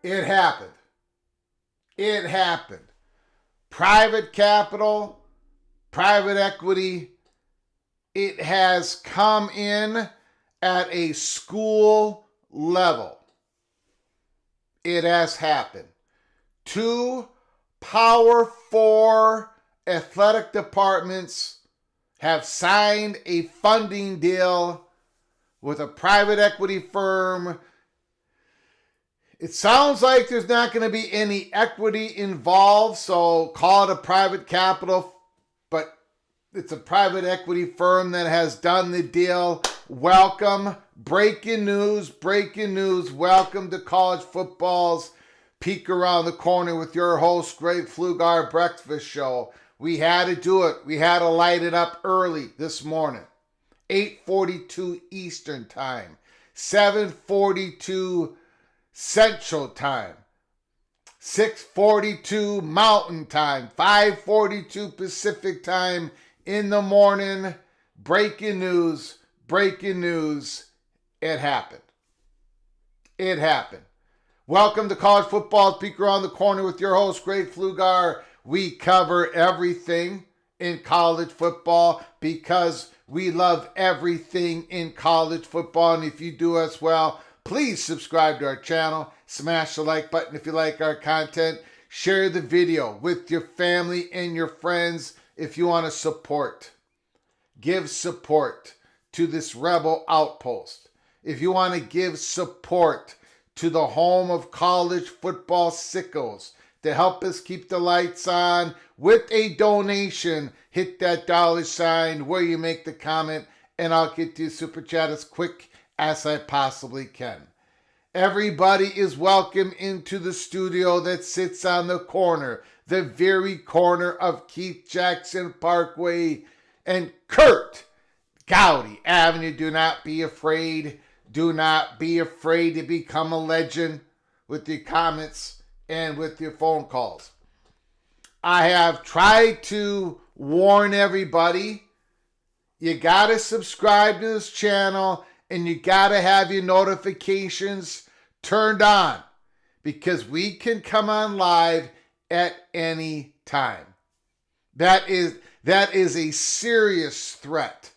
It happened. It happened. Private capital, private equity, it has come in at a school level. It has happened. 2 Power 4 athletic departments have signed a funding deal with a private equity firm. It sounds like there's not going to be any equity involved, so call it a private capital, but it's a private equity firm that has done the deal. Welcome. Breaking news, breaking news. Welcome to college football's Peek Around the Corner with your host, Greg Pflugar Breakfast Show. We had to do it. We had to light it up early this morning. 8:42 Eastern Time, 7:42 Central Time, 6:42 Mountain Time, 5:42 Pacific Time in the morning. Breaking news, breaking news. It happened. It happened. Welcome to College Football's Peek Around the Corner with your host, Greg Pflugar. We cover everything in college football because we love everything in college football. And if you do as well, please subscribe to our channel. Smash the like button if you like our content. Share the video with your family and your friends if you want to support. Give support to this rebel outpost. If you want to give support to the home of college football sickos to help us keep the lights on with a donation, hit that $sign where you make the comment and I'll get to your super chat as quick as I possibly can. Everybody is welcome into the studio that sits on the corner, the very corner of Keith Jackson Parkway and Kurt Gowdy Avenue. Do not be afraid. Do not be afraid to become a legend with your comments and with your phone calls. I have tried to warn everybody, you got to subscribe to this channel and you got to have your notifications turned on because we can come on live at any time. That is a serious threat.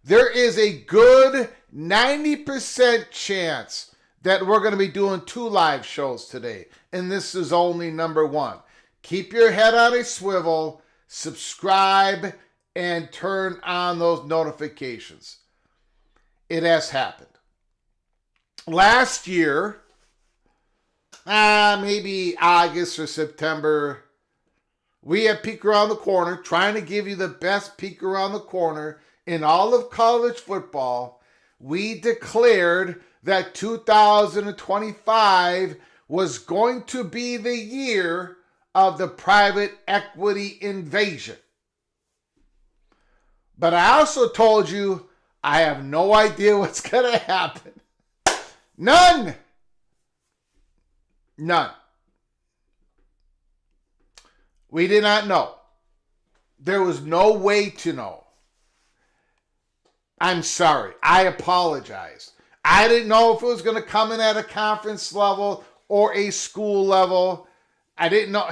There is a good 90% chance that we're going to be doing 2 live shows today, and this is only number 1. Keep your head on a swivel, subscribe, and turn on those notifications. It has happened. Last year, maybe August or September, we had Peek Around the Corner, trying to give you the best peek around the corner in all of college football. We declared that 2025 was going to be the year of the private equity invasion. But I also told you I have no idea what's going to happen. None. We did not know. There was no way to know. I'm sorry. I apologize. I didn't know if it was going to come in at a conference level or a school level. I didn't know.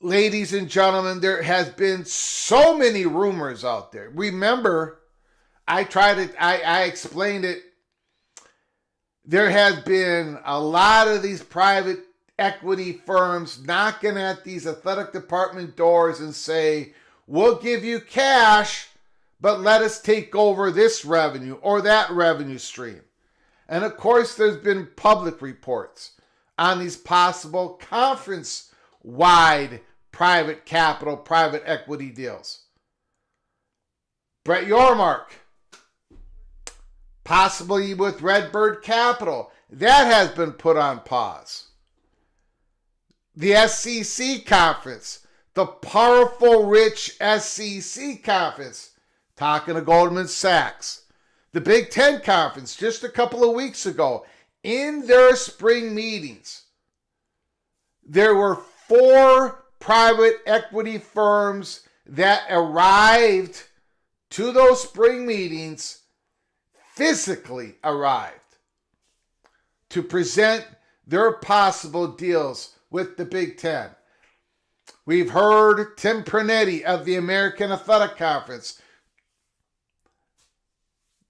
Ladies and gentlemen, there has been so many rumors out there. Remember, I explained it. There has been a lot of these private equity firms knocking at these athletic department doors and say, we'll give you cash, but let us take over this revenue or that revenue stream. And of course, there's been public reports on these possible conference-wide private capital, private equity deals. Brett Yormark, possibly with Redbird Capital, that has been put on pause. The SEC conference, the powerful, rich SEC conference, talking to Goldman Sachs. The Big Ten conference just a couple of weeks ago, in their spring meetings, there were 4 private equity firms that arrived to those spring meetings, physically arrived, to present their possible deals with the Big Ten. We've heard Tim Pernetti of the American Athletic Conference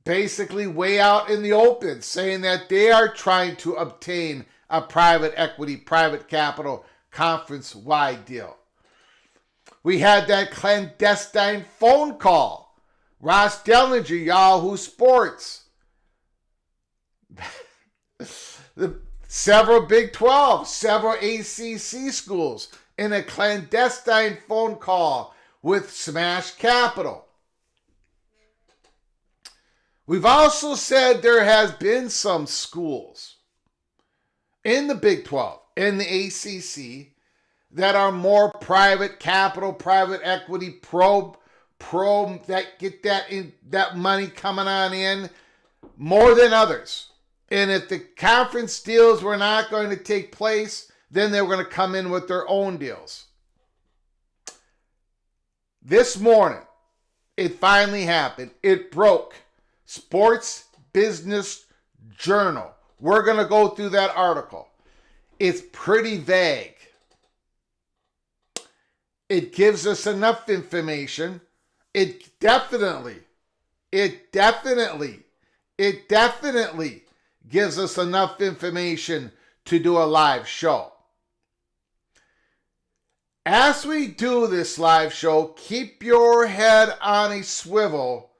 basically way out in the open saying that they are trying to obtain a private equity, private capital conference-wide deal. We had that clandestine phone call. Ross Dellinger, Yahoo Sports. Several Big 12, several ACC schools in a clandestine phone call with Smash Capital. We've also said there has been some schools in the Big 12, in the ACC, that are more private capital, private equity, pro that get that money coming on in more than others. And if the conference deals were not going to take place, then they were going to come in with their own deals. This morning, it finally happened. It broke. Sports Business Journal. We're going to go through that article. It's pretty vague. It gives us enough information. It definitely gives us enough information to do a live show. As we do this live show, keep your head on a swivel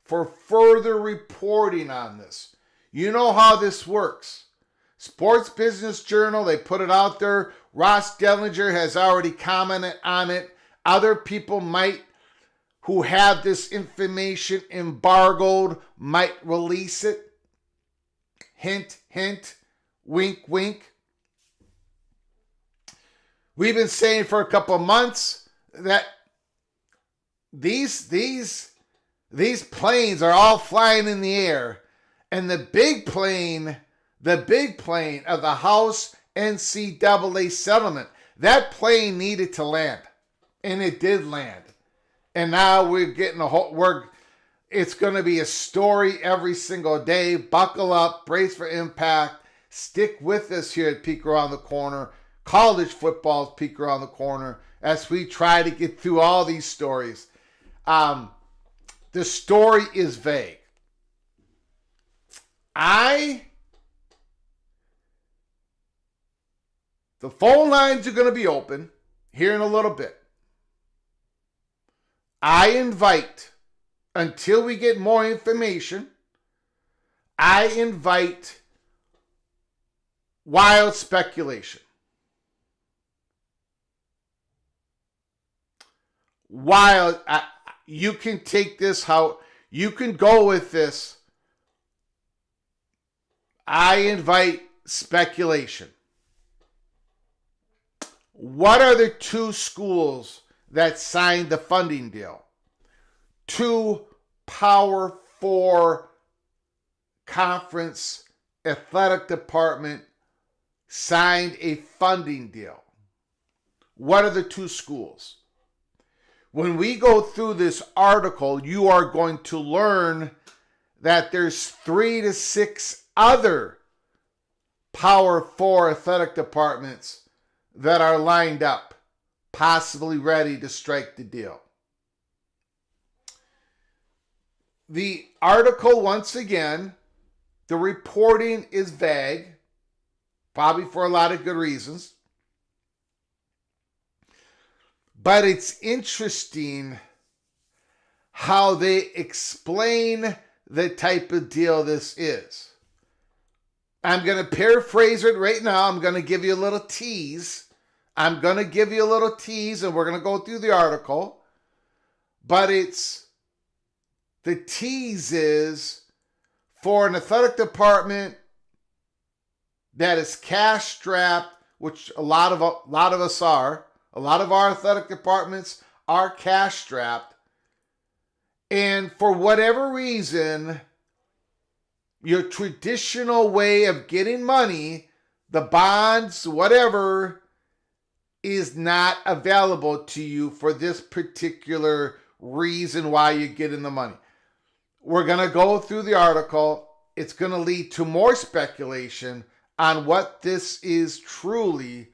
for further reporting on this. You know how this works. Sports Business Journal, they put it out there. Ross Dellinger has already commented on it. Other people who have this information embargoed might release it. Hint, hint, wink, wink. We've been saying for a couple of months that these planes are all flying in the air, and the big plane of the House NCAA settlement, that plane needed to land, and it did land. And now we're getting it's going to be a story every single day. Buckle up, brace for impact. Stick with us here at Peek Around the Corner. College football's Peek Around the Corner as we try to get through all these stories. The story is vague. The phone lines are going to be open here in a little bit. I invite, until we get more information, I invite wild speculation. You can take this how you can go with this. I invite speculation. What are the two schools that signed the funding deal? Two Power 4 conference athletic department signed a funding deal. What are the two schools? When we go through this article, you are going to learn that there's 3 to 6 other Power 4 athletic departments that are lined up, possibly ready to strike the deal. The article, once again, the reporting is vague, probably for a lot of good reasons. But it's interesting how they explain the type of deal this is. I'm going to paraphrase it right now. I'm going to give you a little tease. And we're going to go through the article. But the tease is for an athletic department that is cash strapped, which a lot of us are. A lot of our athletic departments are cash strapped. And for whatever reason, your traditional way of getting money, the bonds, whatever, is not available to you for this particular reason why you're getting the money. We're going to go through the article. It's going to lead to more speculation on what this is truly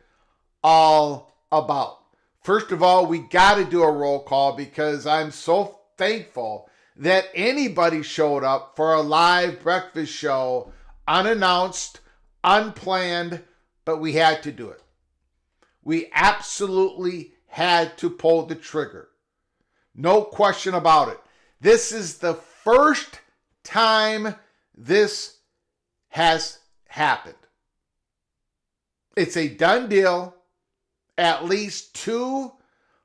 all about. First of all, we got to do a roll call because I'm so thankful that anybody showed up for a live breakfast show, unannounced, unplanned, but we had to do it. We absolutely had to pull the trigger. No question about it. This is the first time this has happened. It's a done deal. At least 2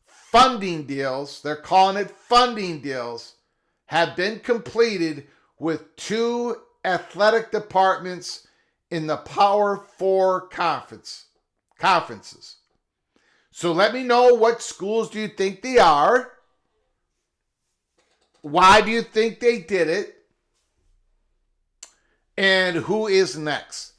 funding deals, they're calling it funding deals, have been completed with 2 athletic departments in the Power 4 conferences. So let me know, what schools do you think they are? Why do you think they did it? And who is next?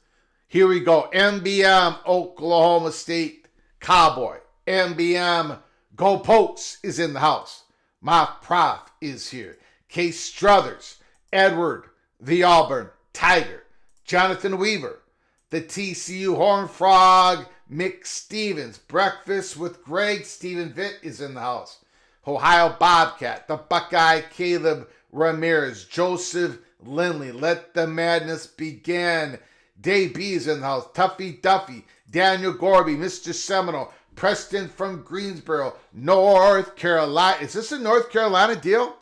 Here we go. MBM, Oklahoma State Cowboy. MBM, Go Pokes is in the house. My prof is here. Case Struthers, Edward, the Auburn Tiger, Jonathan Weaver, the TCU Horned Frog, Mick Stevens, Breakfast with Greg, Stephen Vitt is in the house. Ohio Bobcat, the Buckeye Caleb Ramirez, Joseph Lindley, Let the Madness Begin. Dave B is in the house. Tuffy Duffy, Daniel Gorby, Mr. Seminole, Preston from Greensboro, North Carolina. Is this a North Carolina deal?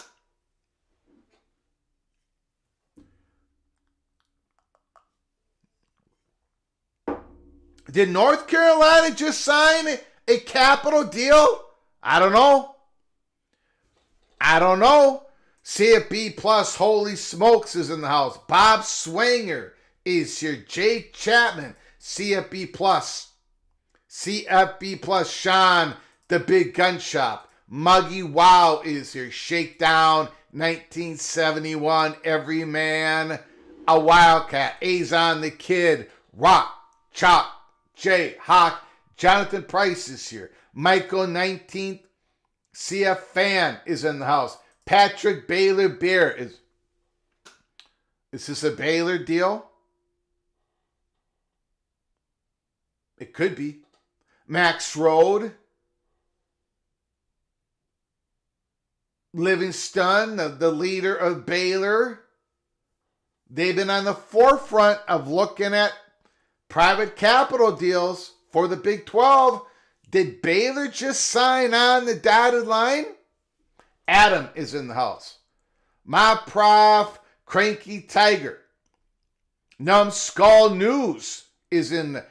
Did North Carolina just sign a capital deal? I don't know. CFB Plus, Holy Smokes is in the house. Bob Swanger, is here. Jay Chapman, CFB Plus. CFB Plus. Sean, the Big Gun Shop. Muggy Wow is here. Shakedown, 1971. Every Man, a Wildcat. Azon the Kid. Rock, Chop, Jay, Hawk. Jonathan Price is here. Michael 19th. CF Fan is in the house. Patrick Baylor Bear is this a Baylor deal? It could be. Max Road. Livingston, the leader of Baylor. They've been on the forefront of looking at private capital deals for the Big 12. Did Baylor just sign on the dotted line? Adam is in the house. My Prof, Cranky Tiger. Numbskull News is in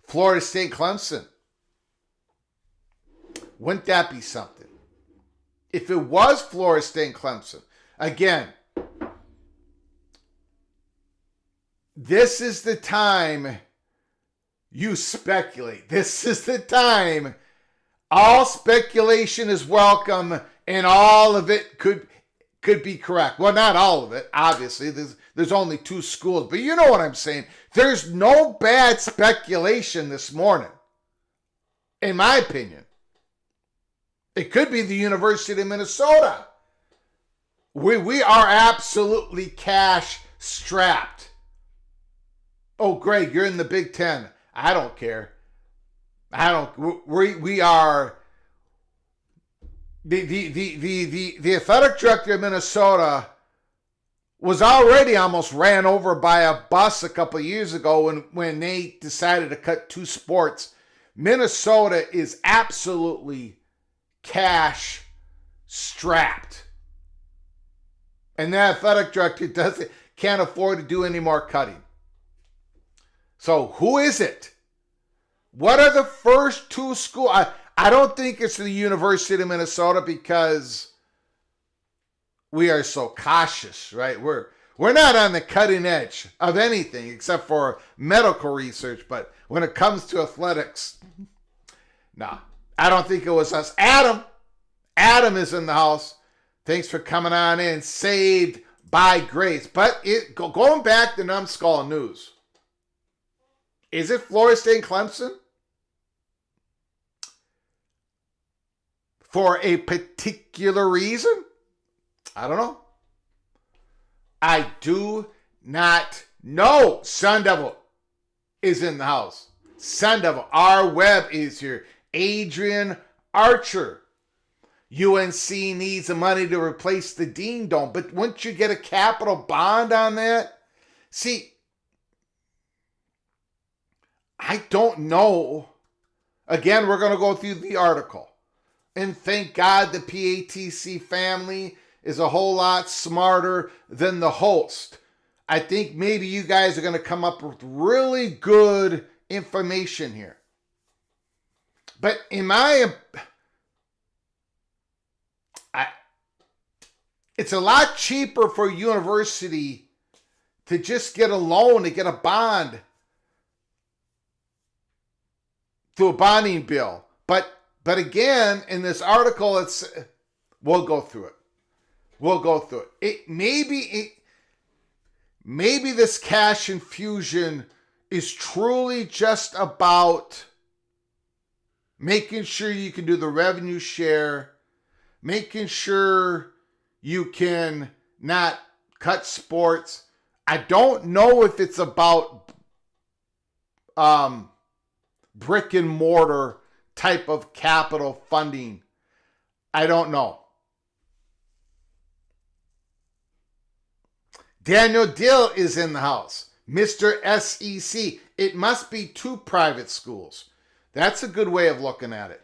Florida State Clemson. Wouldn't that be something? If it was Florida State and Clemson, again, this is the time you speculate. This is the time. All speculation is welcome, and all of it could be correct. Well, not all of it, obviously. There's only two schools, but you know what I'm saying. There's no bad speculation this morning, in my opinion. It could be the University of Minnesota. We are absolutely cash strapped. Oh, Greg, you're in the Big Ten. I don't care. We are. The athletic director of Minnesota was already almost ran over by a bus a couple of years ago when they decided to cut two sports. Minnesota is absolutely cash strapped. And the athletic director can't afford to do any more cutting. So who is it? What are the first two schools? I don't think it's the University of Minnesota because we are so cautious, right? We're not on the cutting edge of anything except for medical research. But when it comes to athletics, nah. I don't think it was us. Adam is in the house. Thanks for coming on in. Saved by grace. But going back to Numbskull News. Is it Florida State and Clemson? For a particular reason? I don't know. I do not know. Sun Devil is in the house. Sun Devil. Our web is here. Adrian Archer. UNC needs the money to replace the Dean Dome, but wouldn't you get a capital bond on that? See, I don't know. Again, we're going to go through the article. And thank God the PATC family is a whole lot smarter than the host. I think maybe you guys are going to come up with really good information here. But it's a lot cheaper for a university to just get a loan, to get a bond through a bonding bill. But again, in this article, we'll go through it. Maybe this cash infusion is truly just about making sure you can do the revenue share, making sure you can not cut sports. I don't know if it's about brick and mortar type of capital funding. I don't know. Daniel Dill is in the house. Mr. SEC. It must be two private schools. That's a good way of looking at it.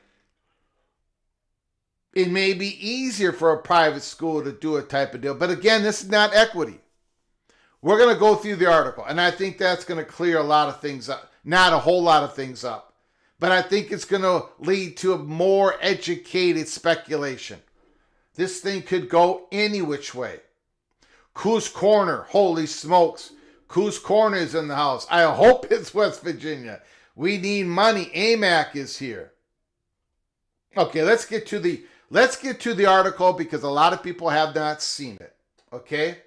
It may be easier for a private school to do a type of deal. But again, this is not equity. We're going to go through the article, and I think that's going to clear a lot of things up. Not a whole lot of things up. But I think it's going to lead to a more educated speculation. This thing could go any which way. Coos Corner, holy smokes. Coos Corner is in the house. I hope it's West Virginia. We need money. AMAC is here. Okay, let's get to the article because a lot of people have not seen it. Okay?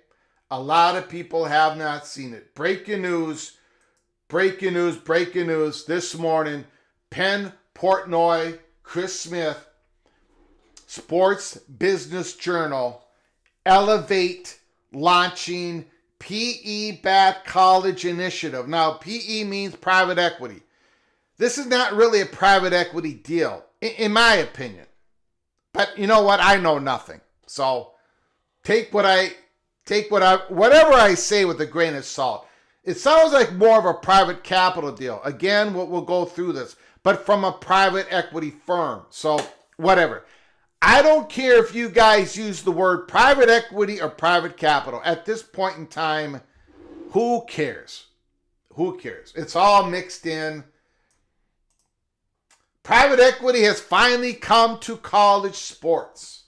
A lot of people have not seen it. Breaking news. This morning, Penn Portnoy, Chris Smith, Sports Business Journal, Elevate launching PE-backed college initiative. Now, PE means private equity. This is not really a private equity deal, in my opinion. But you know what? I know nothing. So whatever I say with a grain of salt. It sounds like more of a private capital deal. Again, we'll go through this, but from a private equity firm. So whatever. I don't care if you guys use the word private equity or private capital. At this point in time, who cares? Who cares? It's all mixed in. Private equity has finally come to college sports.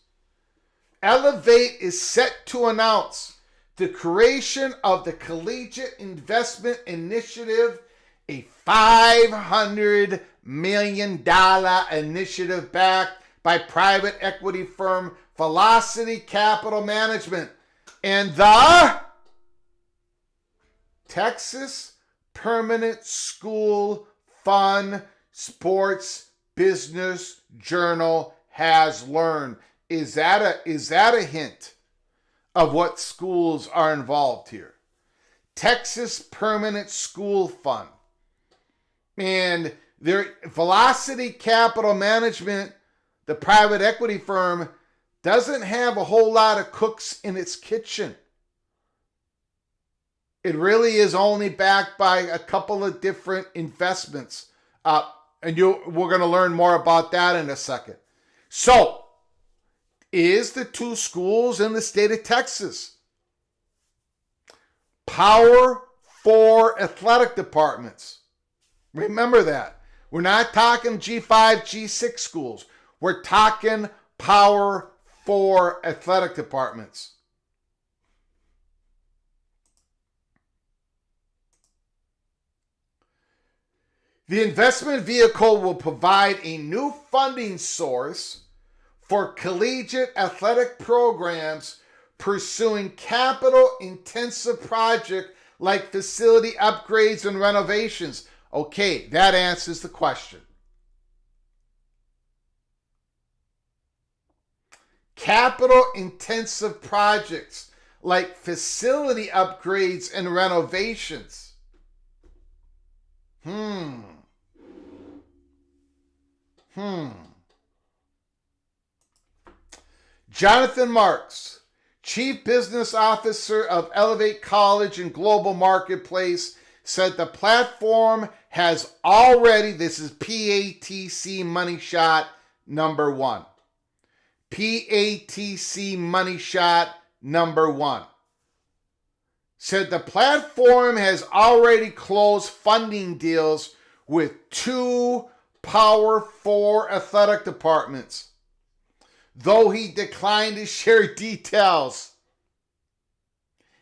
Elevate is set to announce the creation of the Collegiate Investment Initiative, a $500 million initiative backed by private equity firm Velocity Capital Management and the Texas Permanent School Fund Sports Business Journal has learned. Is that a hint of what schools are involved here? Texas Permanent School Fund. And their Velocity Capital Management, the private equity firm, doesn't have a whole lot of cooks in its kitchen. It really is only backed by a couple of different investments. And we're going to learn more about that in a second. So, is the two schools in the state of Texas. Power 4 athletic departments. Remember that. We're not talking G5, G6 schools. We're talking Power 4 athletic departments. The investment vehicle will provide a new funding source for collegiate athletic programs pursuing capital-intensive projects like facility upgrades and renovations. Okay, that answers the question. Capital-intensive projects like facility upgrades and renovations. Jonathan Marks, Chief Business Officer of Elevate College and Global Marketplace, said the platform has already, this is PATC Money Shot number 1. PATC Money Shot number 1. Said the platform has already closed funding deals with 2 Power 4 athletic departments, though he declined to share details.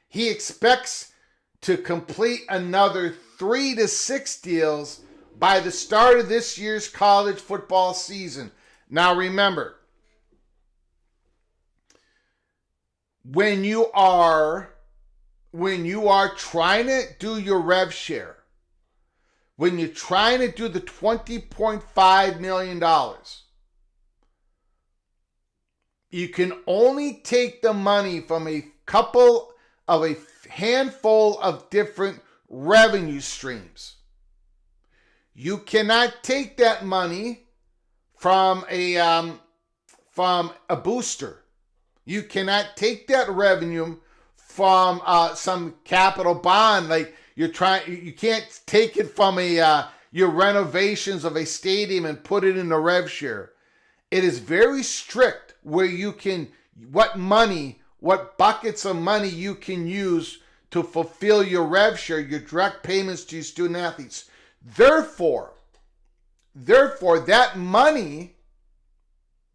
He expects to complete another 3 to 6 deals by the start of this year's college football season. Now remember, when you are trying to do your rev share, when you're trying to do the $20.5 million, you can only take the money from a handful of different revenue streams. You cannot take that money from a booster. You cannot take that revenue from some capital bond. Like you can't take it from your renovations of a stadium and put it in a rev share. It is very strict where you can, what buckets of money you can use to fulfill your rev share, your direct payments to your student athletes. Therefore, that money,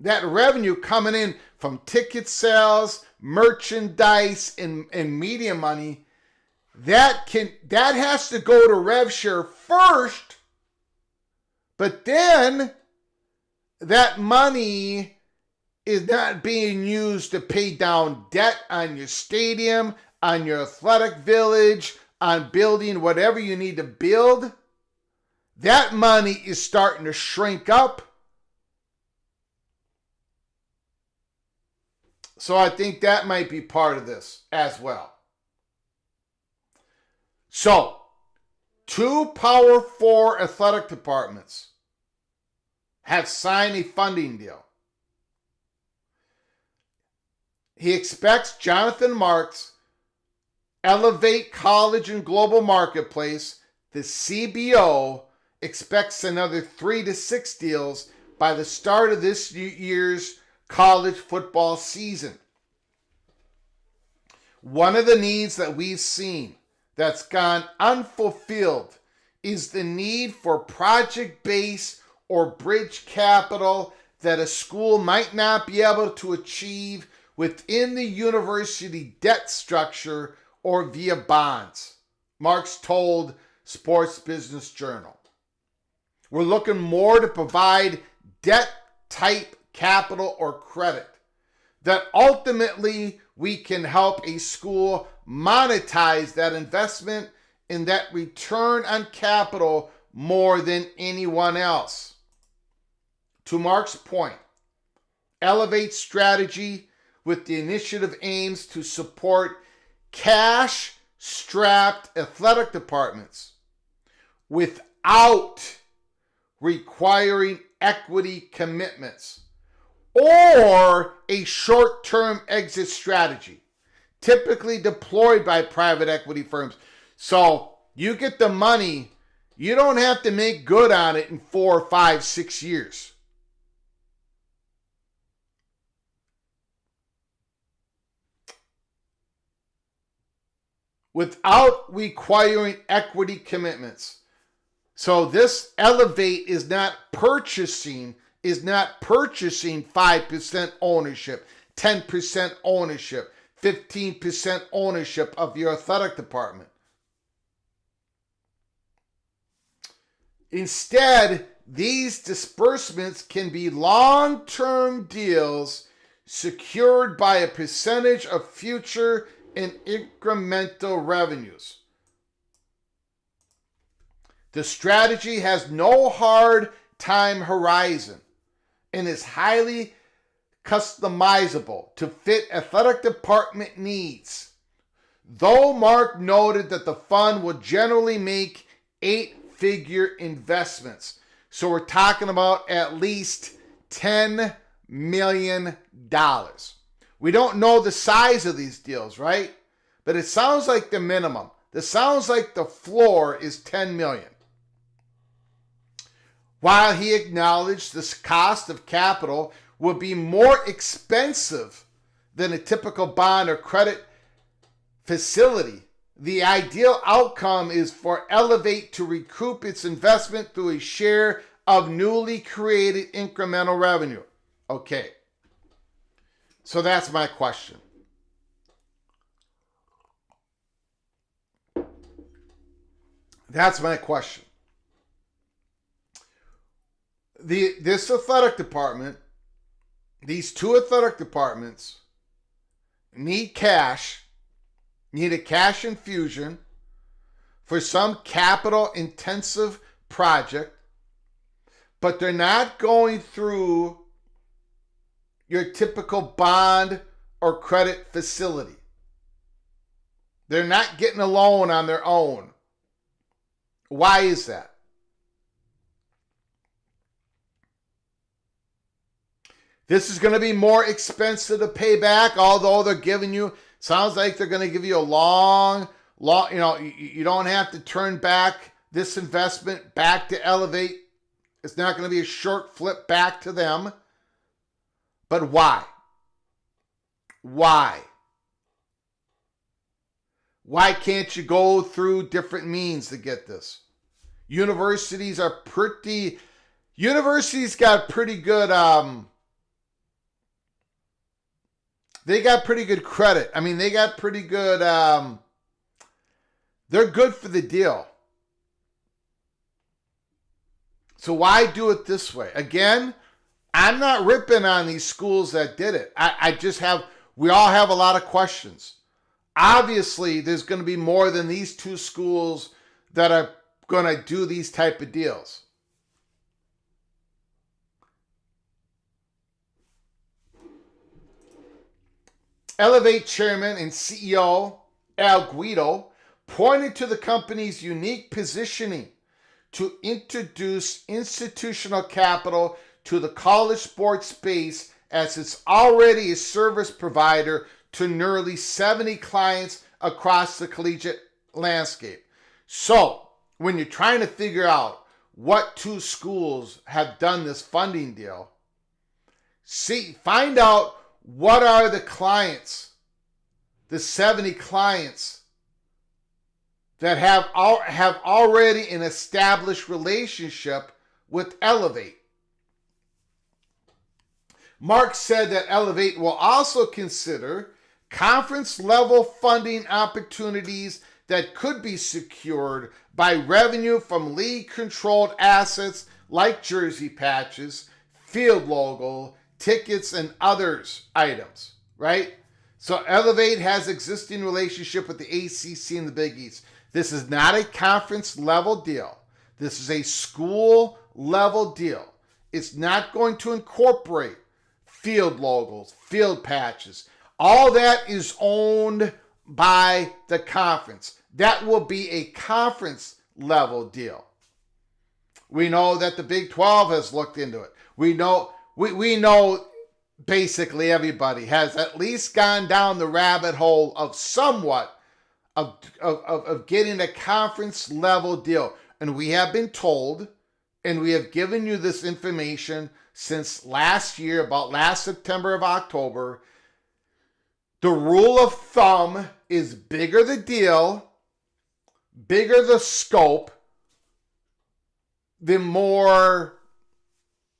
that revenue coming in from ticket sales, merchandise, and media money, that has to go to rev share first, but then that money is not being used to pay down debt on your stadium, on your athletic village, on building whatever you need to build. That money is starting to shrink up. So I think that might be part of this as well. So, 2 Power 4 athletic departments have signed a funding deal. He expects Jonathan Marks, Elevate College and Global Marketplace, the CBO, expects another 3 to 6 deals by the start of this year's college football season. One of the needs that we've seen that's gone unfulfilled is the need for project-based or bridge capital that a school might not be able to achieve within the university debt structure or via bonds, Marks told Sports Business Journal. We're looking more to provide debt-type capital or credit that ultimately we can help a school monetize that investment and that return on capital more than anyone else. To Mark's point, Elevate strategy with the initiative aims to support cash-strapped athletic departments without requiring equity commitments or a short-term exit strategy, typically deployed by private equity firms. So you get the money, you don't have to make good on it in 4, 5, 6 years. Without requiring equity commitments. So this Elevate is not purchasing 5% ownership, 10% ownership, 15% ownership of your athletic department. Instead, these disbursements can be long-term deals secured by a percentage of future and incremental revenues. The strategy has no hard time horizon and is highly customizable to fit athletic department needs. Though Mark noted that the fund will generally make 8-figure investments. So we're talking about at least $10 million. We don't know the size of these deals, right? But it sounds like the minimum. It sounds like the floor is $10 million. While he acknowledged this cost of capital would be more expensive than a typical bond or credit facility, the ideal outcome is for Elevate to recoup its investment through a share of newly created incremental revenue. Okay. So that's my question. That's my question. This athletic department, these 2 athletic departments need cash, need a cash infusion for some capital intensive project, but they're not going through your typical bond or credit facility. They're not getting a loan on their own. Why is that? This is going to be more expensive to pay back, although they're giving you, sounds like they're going to give you a long, you don't have to turn back this investment back to Elevate. It's not going to be a short flip back to them. But why? Why? Why can't you go through different means to get this? Universities got pretty good, they got pretty good credit. I mean, they got pretty good, They're good for the deal. So why do it this way? Again, I'm not ripping on these schools that did it. We all have a lot of questions. Obviously, there's going to be more than these two schools that are going to do these type of deals. Elevate chairman and CEO Al Guido pointed to the company's unique positioning to introduce institutional capital to the college sports space, as it's already a service provider to nearly 70 clients across the collegiate landscape. So, when you're trying to figure out what two schools have done this funding deal, find out what are the clients, the 70 clients that have already an established relationship with Elevate. Mark said that Elevate will also consider conference-level funding opportunities that could be secured by revenue from league-controlled assets like jersey patches, field logo, tickets, and others items, right? So Elevate has existing relationship with the ACC and the Big East. This is not a conference-level deal. This is a school-level deal. It's not going to incorporate field logos, field patches. All that is owned by the conference. That will be a conference-level deal. We know that the Big 12 has looked into it. We know basically everybody has at least gone down the rabbit hole of somewhat of getting a conference level deal. And we have been told, and we have given you this information since last year, about last September of October. The rule of thumb is bigger the deal, bigger the scope, the more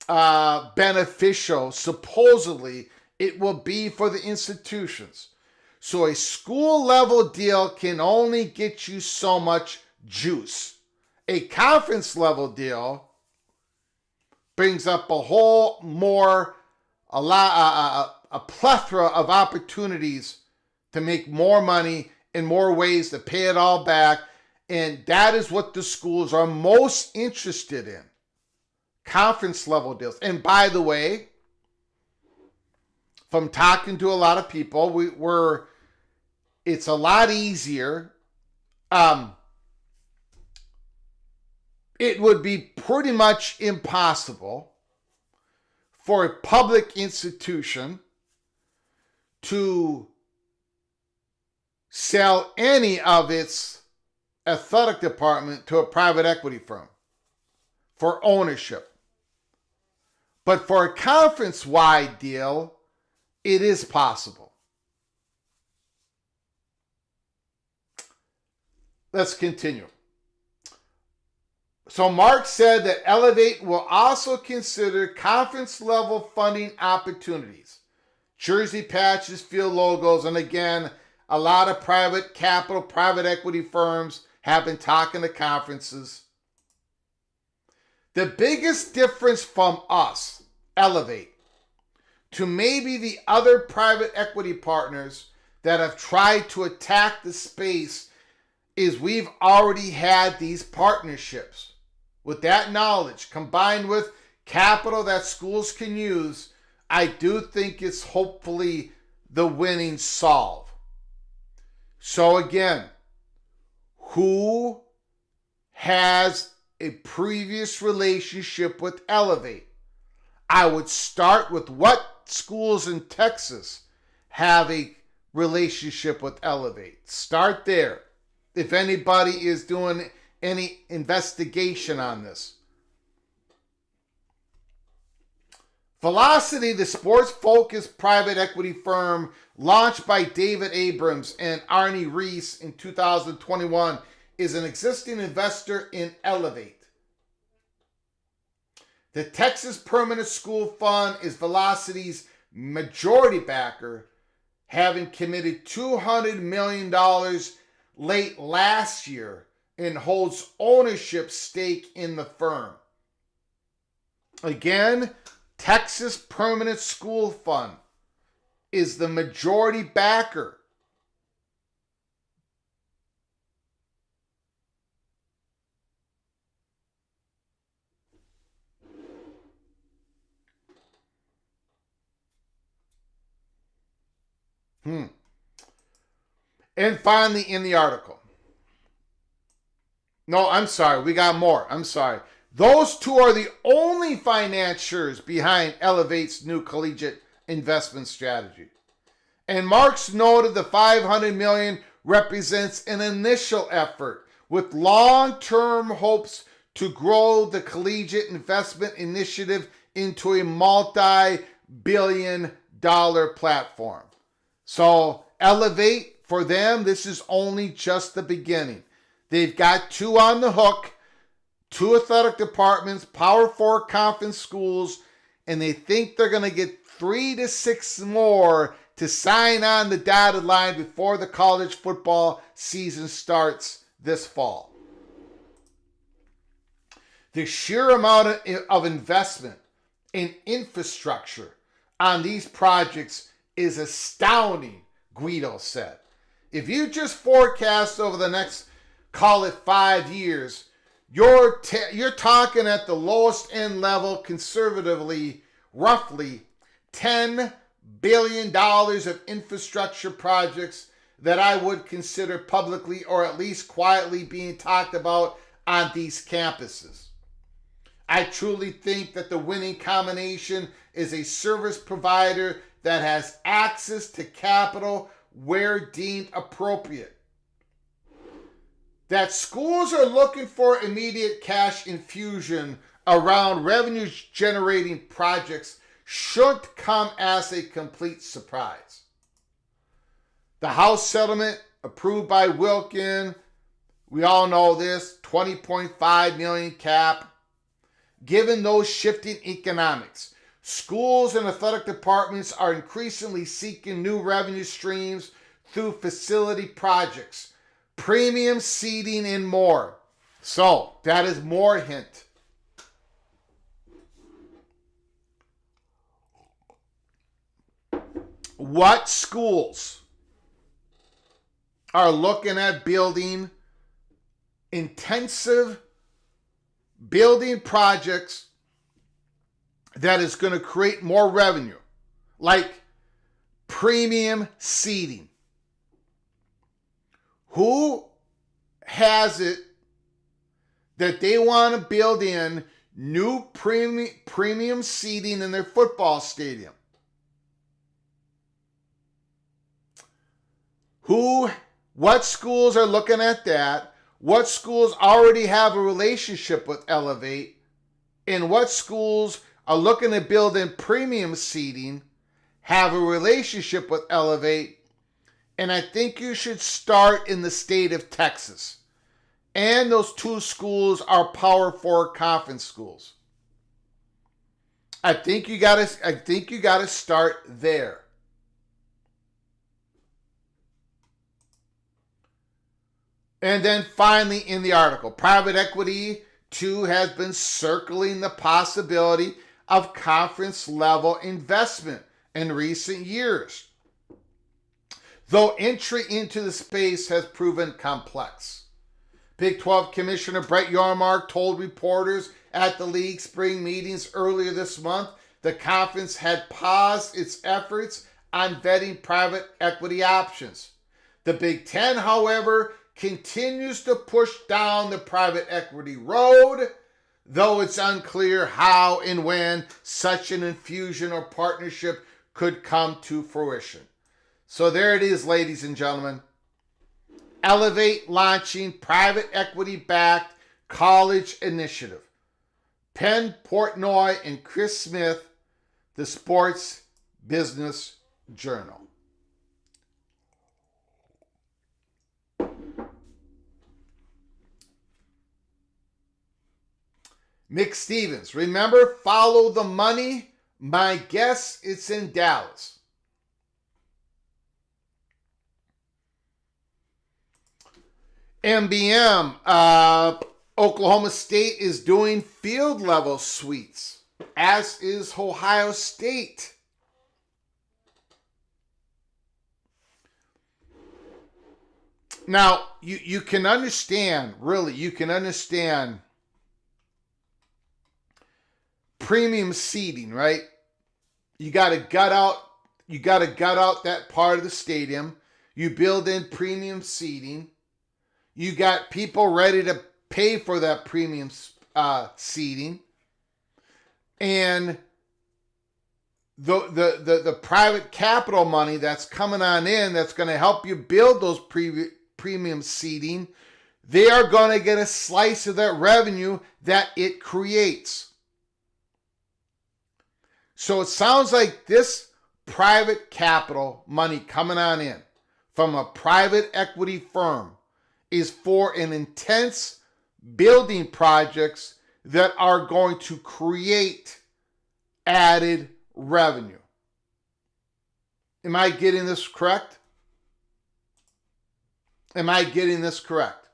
beneficial, supposedly, it will be for the institutions. So a school level deal can only get you so much juice. A conference level deal brings up a plethora of opportunities to make more money in more ways to pay it all back. And that is what the schools are most interested in. Conference level deals. And by the way, from talking to a lot of people, it's a lot easier. It would be pretty much impossible for a public institution to sell any of its athletic department to a private equity firm for ownership. But for a conference-wide deal, it is possible. Let's continue. So Mark said that Elevate will also consider conference-level funding opportunities. Jersey patches, field logos, and again, a lot of private capital, private equity firms have been talking to conferences. The biggest difference from us, Elevate, to maybe the other private equity partners that have tried to attack the space is we've already had these partnerships. With that knowledge, combined with capital that schools can use, I do think it's hopefully the winning solve. So again, who has a previous relationship with Elevate? I would start with what schools in Texas have a relationship with Elevate. Start there. If anybody is doing any investigation on this. Velocity, the sports-focused private equity firm launched by David Abrams and Arnie Reese in 2021, is an existing investor in Elevate. The Texas Permanent School Fund is Velocity's majority backer, having committed $200 million late last year and holds ownership stake in the firm. Again, Texas Permanent School Fund is the majority backer. And finally, in the article. No, I'm sorry. We got more. I'm sorry. Those two are the only financiers behind Elevate's new collegiate investment strategy. And Marks noted the $500 million represents an initial effort with long-term hopes to grow the collegiate investment initiative into a multi-billion-dollar platform. So Elevate, for them, this is only just the beginning. They've got two on the hook, two athletic departments, Power 4 conference schools, and they think they're going to get 3 to 6 more to sign on the dotted line before the college football season starts this fall. The sheer amount of investment in infrastructure on these projects is astounding, Guido said. If you just forecast over the next, call it 5 years, you're talking at the lowest end level, conservatively, roughly $10 billion of infrastructure projects that I would consider publicly or at least quietly being talked about on these campuses. I truly think that the winning combination is a service provider that has access to capital where deemed appropriate. That schools are looking for immediate cash infusion around revenue-generating projects shouldn't come as a complete surprise. The House settlement approved by Wilkin, we all know this, $20.5 million cap. Given those shifting economics, schools and athletic departments are increasingly seeking new revenue streams through facility projects, premium seating, and more. So, that is more hint. What schools are looking at building intensive building projects that is going to create more revenue, like premium seating? Who has it that they want to build in new premium seating in their football stadium? What schools are looking at that? What schools already have a relationship with Elevate? And what schools are looking to build in premium seating, have a relationship with Elevate? And I think you should start in the state of Texas. And those two schools are Power 4 conference schools. I think you gotta start there. And then finally in the article, private equity too has been circling the possibility of conference level investment in recent years, though entry into the space has proven complex. Big 12 Commissioner Brett Yormark told reporters at the league spring meetings earlier this month the conference had paused its efforts on vetting private equity options. The Big Ten, however, continues to push down the private equity road, though it's unclear how and when such an infusion or partnership could come to fruition. So there it is, ladies and gentlemen. Elevate launching private equity-backed college initiative. Penn Portnoy and Chris Smith, the Sports Business Journal. Mick Stevens, remember, follow the money? My guess it's in Dallas. MBM, Oklahoma State is doing field level suites, as is Ohio State. Now, you can understand, really, you can understand premium seating, right? You got to gut out that part of the stadium. You build in premium seating. You got people ready to pay for that premium seating. And the private capital money that's coming on in, that's going to help you build those premium seating, they are going to get a slice of that revenue that it creates. So it sounds like this private capital money coming on in from a private equity firm is for an intense building projects that are going to create added revenue. Am I getting this correct? Am I getting this correct?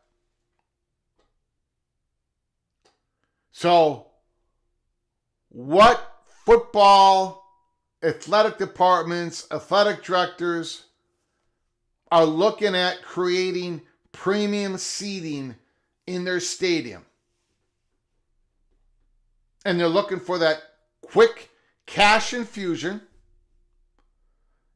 So, what football, athletic departments, athletic directors are looking at creating premium seating in their stadium. And they're looking for that quick cash infusion.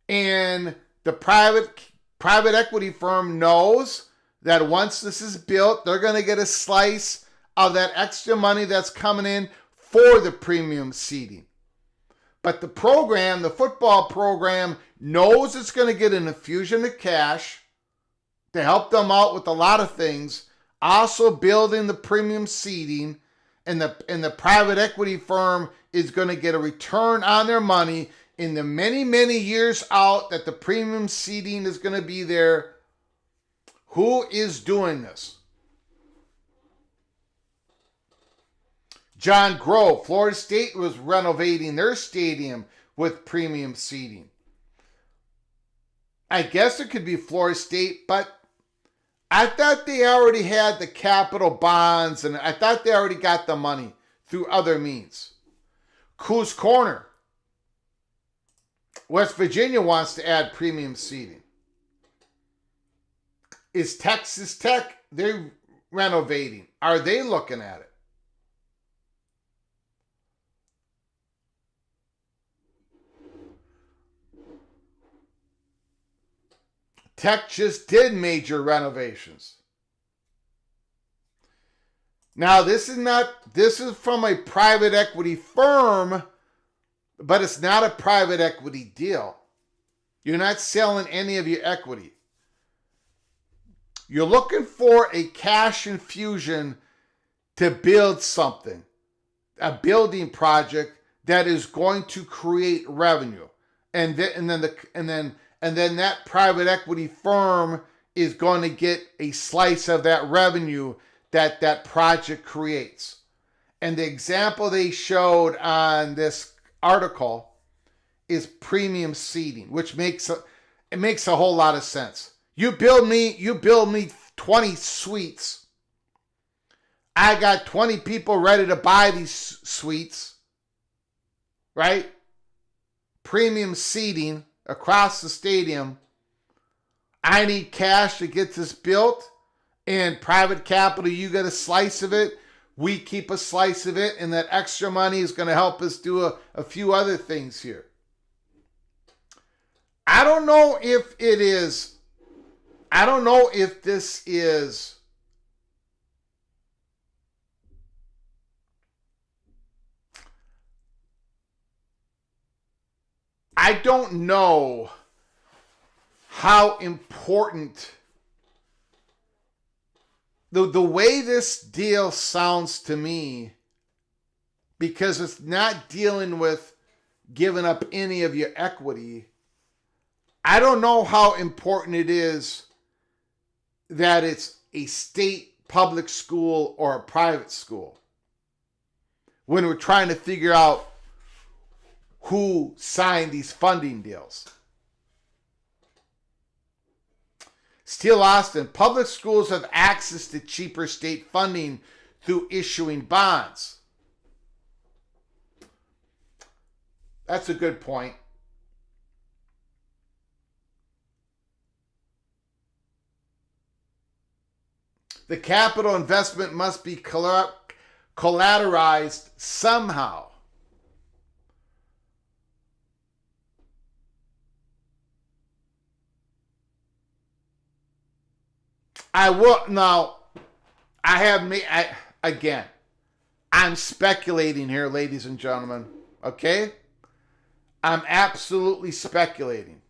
And the private equity firm knows that once this is built, they're going to get a slice of that extra money that's coming in for the premium seating. But the program, the football program, knows it's going to get an infusion of cash to help them out with a lot of things, also building the premium seating, and the private equity firm is going to get a return on their money in the many, many years out that the premium seating is going to be there. Who is doing this? John Grove, Florida State was renovating their stadium with premium seating. I guess it could be Florida State, but I thought they already had the capital bonds, and I thought they already got the money through other means. Coos Corner, West Virginia wants to add premium seating. Is Texas Tech, they're renovating. Are they looking at it? Tech just did major renovations. Now, this is from a private equity firm, but it's not a private equity deal. You're not selling any of your equity. You're looking for a cash infusion to build something, a building project that is going to create revenue. And then that private equity firm is going to get a slice of that revenue that project creates. And the example they showed on this article is premium seating, which makes a whole lot of sense. You build me 20 suites. I got 20 people ready to buy these suites, right? Premium seating across the stadium. I need cash to get this built, and private capital, you get a slice of it. We keep a slice of it, and that extra money is going to help us do a few other things here. I don't know if this is I don't know how important the way this deal sounds to me, because it's not dealing with giving up any of your equity. I don't know how important it is that it's a state public school or a private school when we're trying to figure out who signed these funding deals. Steele Austin, public schools have access to cheaper state funding through issuing bonds. That's a good point. The capital investment must be collateralized somehow. I will now. Again. I'm speculating here, ladies and gentlemen. Okay, I'm absolutely speculating.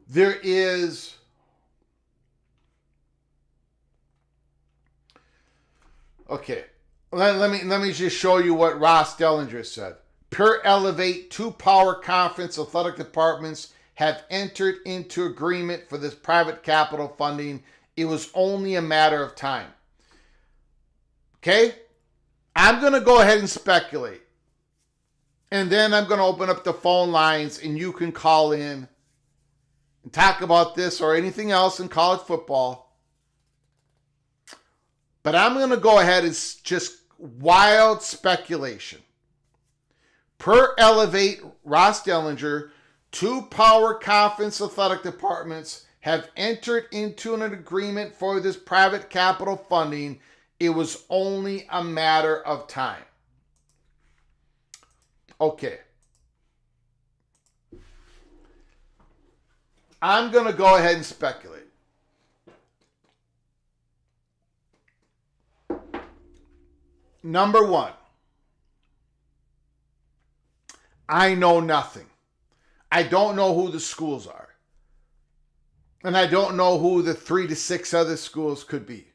There is. Okay. Let me just show you what Ross Dellinger said. Per Elevate, 2 power conference athletic departments have entered into agreement for this private capital funding. It was only a matter of time. Okay? I'm going to go ahead and speculate. And then I'm going to open up the phone lines and you can call in and talk about this or anything else in college football. But I'm going to go ahead and just wild speculation. Per Elevate, Ross Dellinger, 2 power conference athletic departments have entered into an agreement for this private capital funding. It was only a matter of time. Okay. I'm going to go ahead and speculate. Number 1, I know nothing. I don't know who the schools are. And I don't know who the 3 to 6 other schools could be.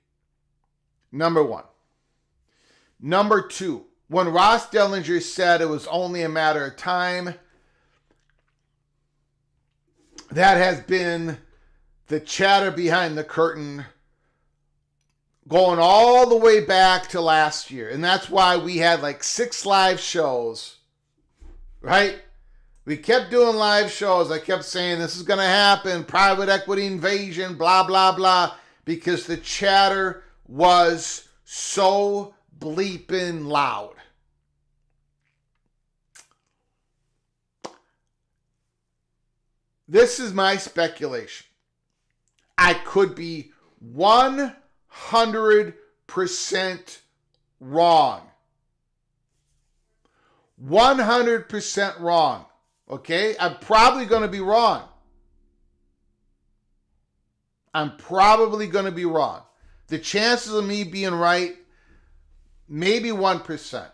Number 1. Number 2, when Ross Dellinger said it was only a matter of time, that has been the chatter behind the curtain going all the way back to last year. And that's why we had like 6 live shows, right? We kept doing live shows. I kept saying this is going to happen, private equity invasion, blah, blah, blah, because the chatter was so bleeping loud. This is my speculation. I could be 100% wrong. 100% wrong. Okay? I'm probably going to be wrong. I'm probably going to be wrong. The chances of me being right, maybe 1%.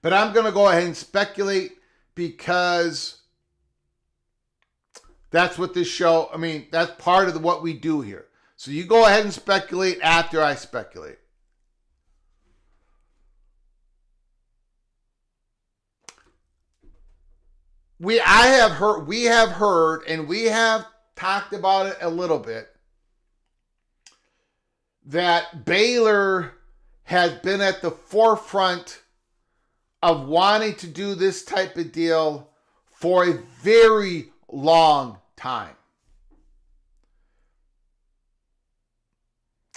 But I'm going to go ahead and speculate because that's what this show, that's part of what we do here. So you go ahead and speculate after I speculate. We have heard, and we have talked about it a little bit, that Baylor has been at the forefront of wanting to do this type of deal for a very long time.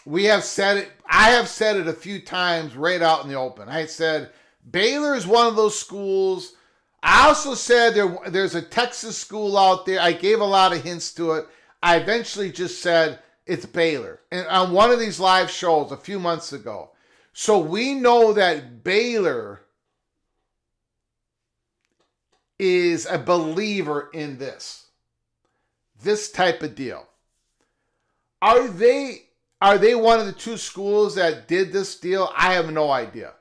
We have said it. I have said it a few times right out in the open. I said Baylor is one of those schools. I also said there's a Texas school out there. I gave a lot of hints to it. I eventually just said it's Baylor. And on one of these live shows a few months ago. So we know that Baylor is a believer in this type of deal. Are they one of the 2 schools that did this deal? I have no idea.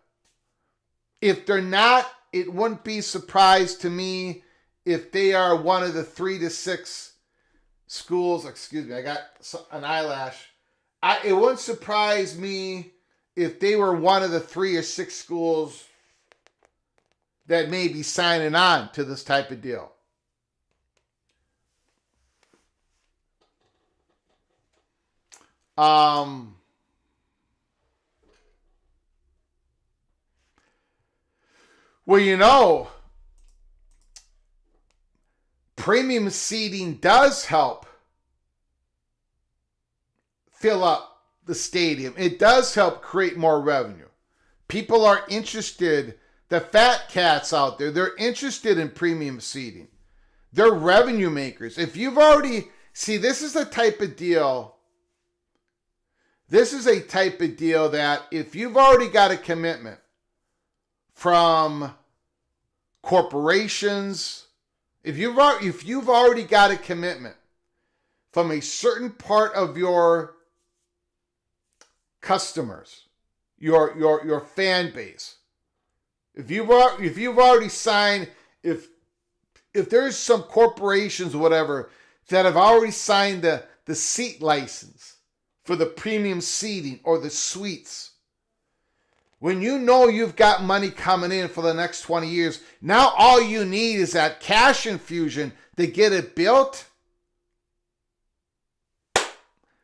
If they're not, it wouldn't be a surprise to me if they are one of the 3 to 6 schools. Excuse me, I got an eyelash. It wouldn't surprise me if they were one of the 3 or 6 schools that may be signing on to this type of deal. Well, you know, premium seating does help fill up the stadium. It does help create more revenue. People are interested, the fat cats out there, they're interested in premium seating. They're revenue makers. If you've already, see, this is a type of deal that if you've already got a commitment from corporations, if you've already got a commitment from a certain part of your customers, your fan base, if you've already signed, if there's some corporations or whatever that have already signed the seat license for the premium seating or the suites, when you know you've got money coming in for the next 20 years, now all you need is that cash infusion to get it built.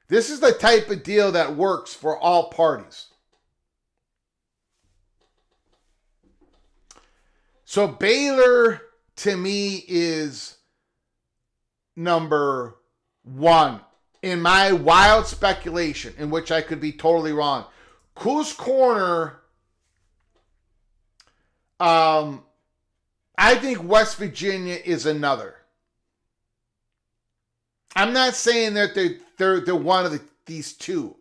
This is the type of deal that works for all parties. So Baylor, to me, is number one in my wild speculation, in which I could be totally wrong. Coos Corner, I think West Virginia is another. I'm not saying that they're one of these two,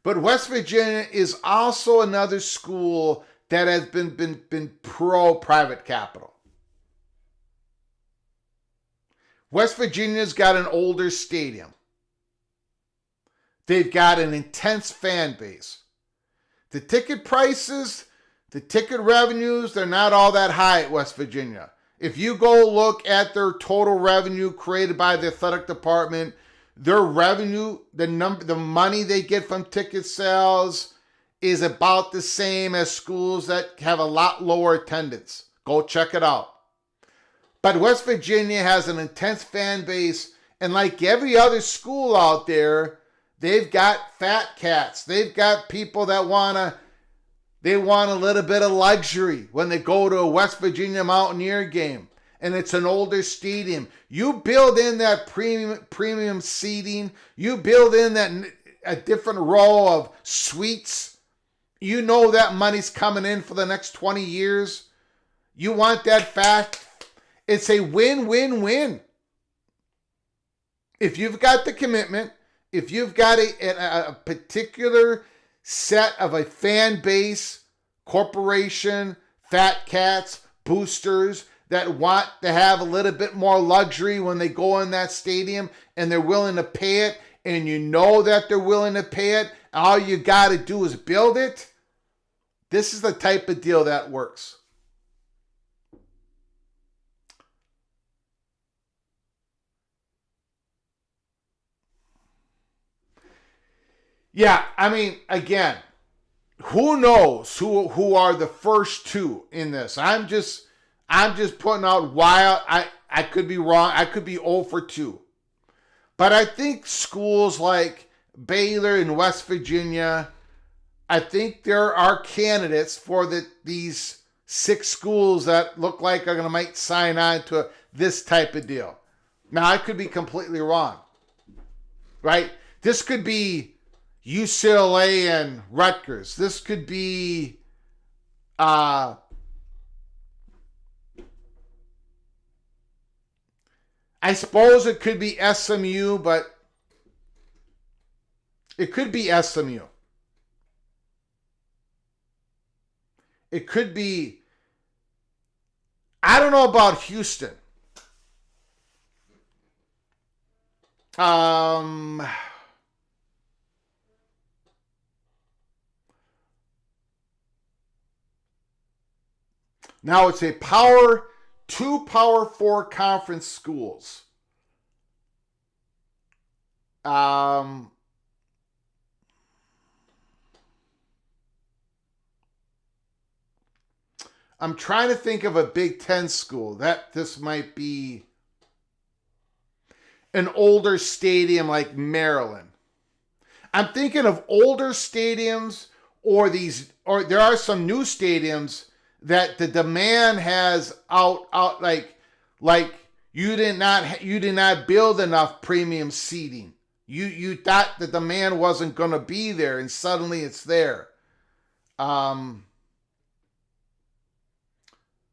but West Virginia is also another school that has been pro private capital. West Virginia's got an older stadium. They've got an intense fan base. The ticket prices, the ticket revenues, they're not all that high at West Virginia. If you go look at their total revenue created by the athletic department, their revenue, the money they get from ticket sales is about the same as schools that have a lot lower attendance. Go check it out. But West Virginia has an intense fan base, and like every other school out there, they've got fat cats. They've got people that want a little bit of luxury when they go to a West Virginia Mountaineer game, and it's an older stadium. You build in that premium seating. You build in that a different row of suites. You know that money's coming in for the next 20 years. You want that fat. It's a win-win-win. If you've got the commitment, if you've got a particular set of a fan base, corporation, fat cats, boosters that want to have a little bit more luxury when they go in that stadium, and they're willing to pay it, and you know that they're willing to pay it, all you got to do is build it. This is the type of deal that works. Yeah, I mean, again, who knows who are the first two in this? I'm just putting out wild. I could be wrong. I could be 0 for 2. But I think schools like Baylor and West Virginia, I think there are candidates for these 6 schools that look like are might sign on to this type of deal. Now, I could be completely wrong, right? This could be UCLA and Rutgers. This could be I suppose it could be SMU, but it could be SMU. It could be, I don't know about Houston. Now it's a two Power 4 conference schools. I'm trying to think of a Big Ten school that this might be an older stadium like Maryland. I'm thinking of older stadiums or there are some new stadiums that the demand has out like you did not build enough premium seating. You thought the demand wasn't going to be there, and suddenly it's there.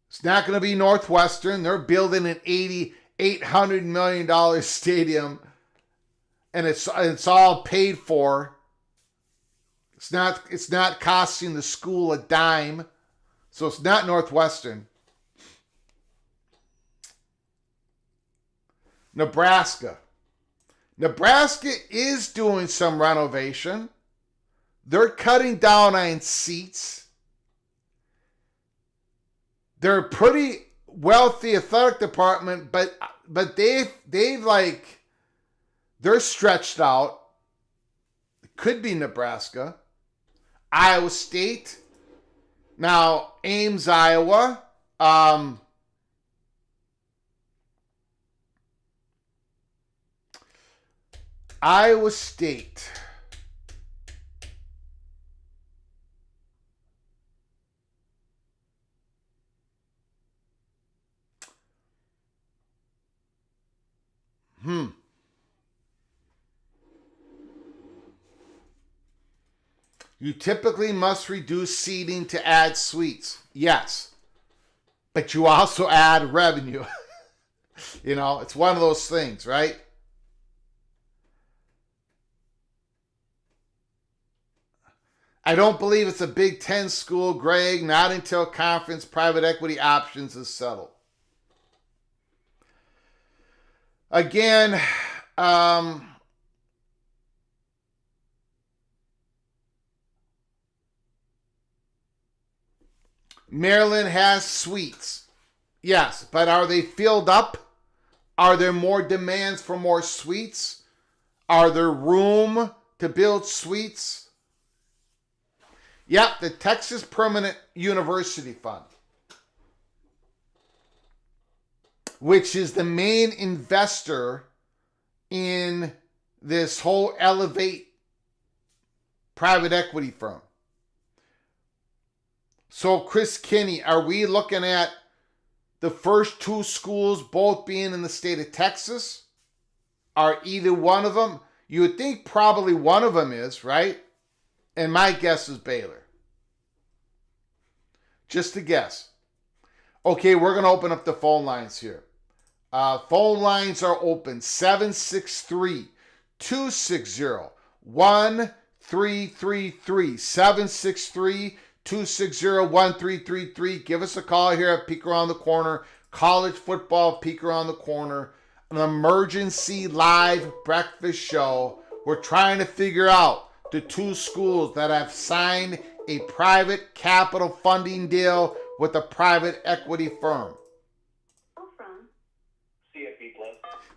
It's not going to be Northwestern. They're building an $800 million stadium, and it's all paid for. It's not costing the school a dime, so it's not Northwestern. Nebraska. Nebraska is doing some renovation. They're cutting down on seats. They're a pretty wealthy athletic department, but they've like, they're stretched out. It could be Nebraska. Iowa State. Now, Ames, Iowa. Iowa State. You typically must reduce seating to add suites. Yes. But you also add revenue. It's one of those things, right? I don't believe it's a Big Ten school, Greg, not until conference private equity options is settled. Again, Maryland has suites. Yes, but are they filled up? Are there more demands for more suites? Are there room to build suites? Yep, the Texas Permanent University Fund, which is the main investor in this whole Elevate private equity firm. So, Chris Kinney, are we looking at the first two schools both being in the state of Texas? Are either one of them? You would think probably one of them is, right? And my guess is Baylor. Just a guess. Okay, we're going to open up the phone lines here. Phone lines are open. 763-260-1333. 763-260-1333. Give us a call here at Peek Around the Corner. College football, Peek Around the Corner. An emergency live breakfast show. We're trying to figure out the two schools that have signed a private capital funding deal with a private equity firm.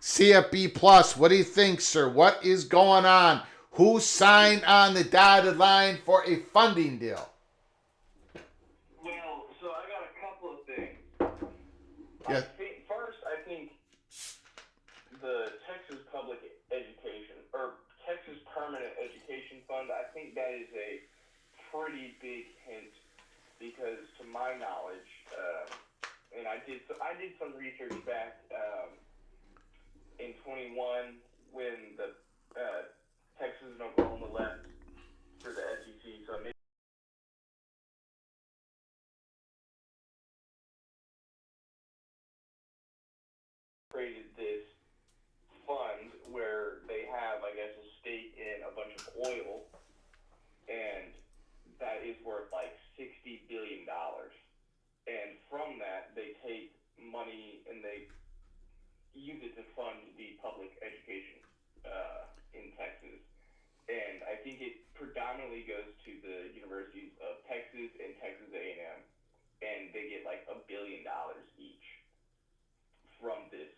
CFB Plus. What do you think, sir? What is going on? Who signed on the dotted line for a funding deal? Well, so I got a couple of things. Yes. I think the Texas Public Education, or Texas Permanent Education Fund, I think that is a pretty big hint because, to my knowledge, and I did some research back in 21 when the Texas and Oklahoma left for the SEC, so maybe created this fund where they have, I guess, a stake in a bunch of oil, and that is worth like $60 billion. And from that, they take money and they use it to fund the public education in Texas. And I think it predominantly goes to the universities of Texas and Texas A&M, and they get like $1 billion each from this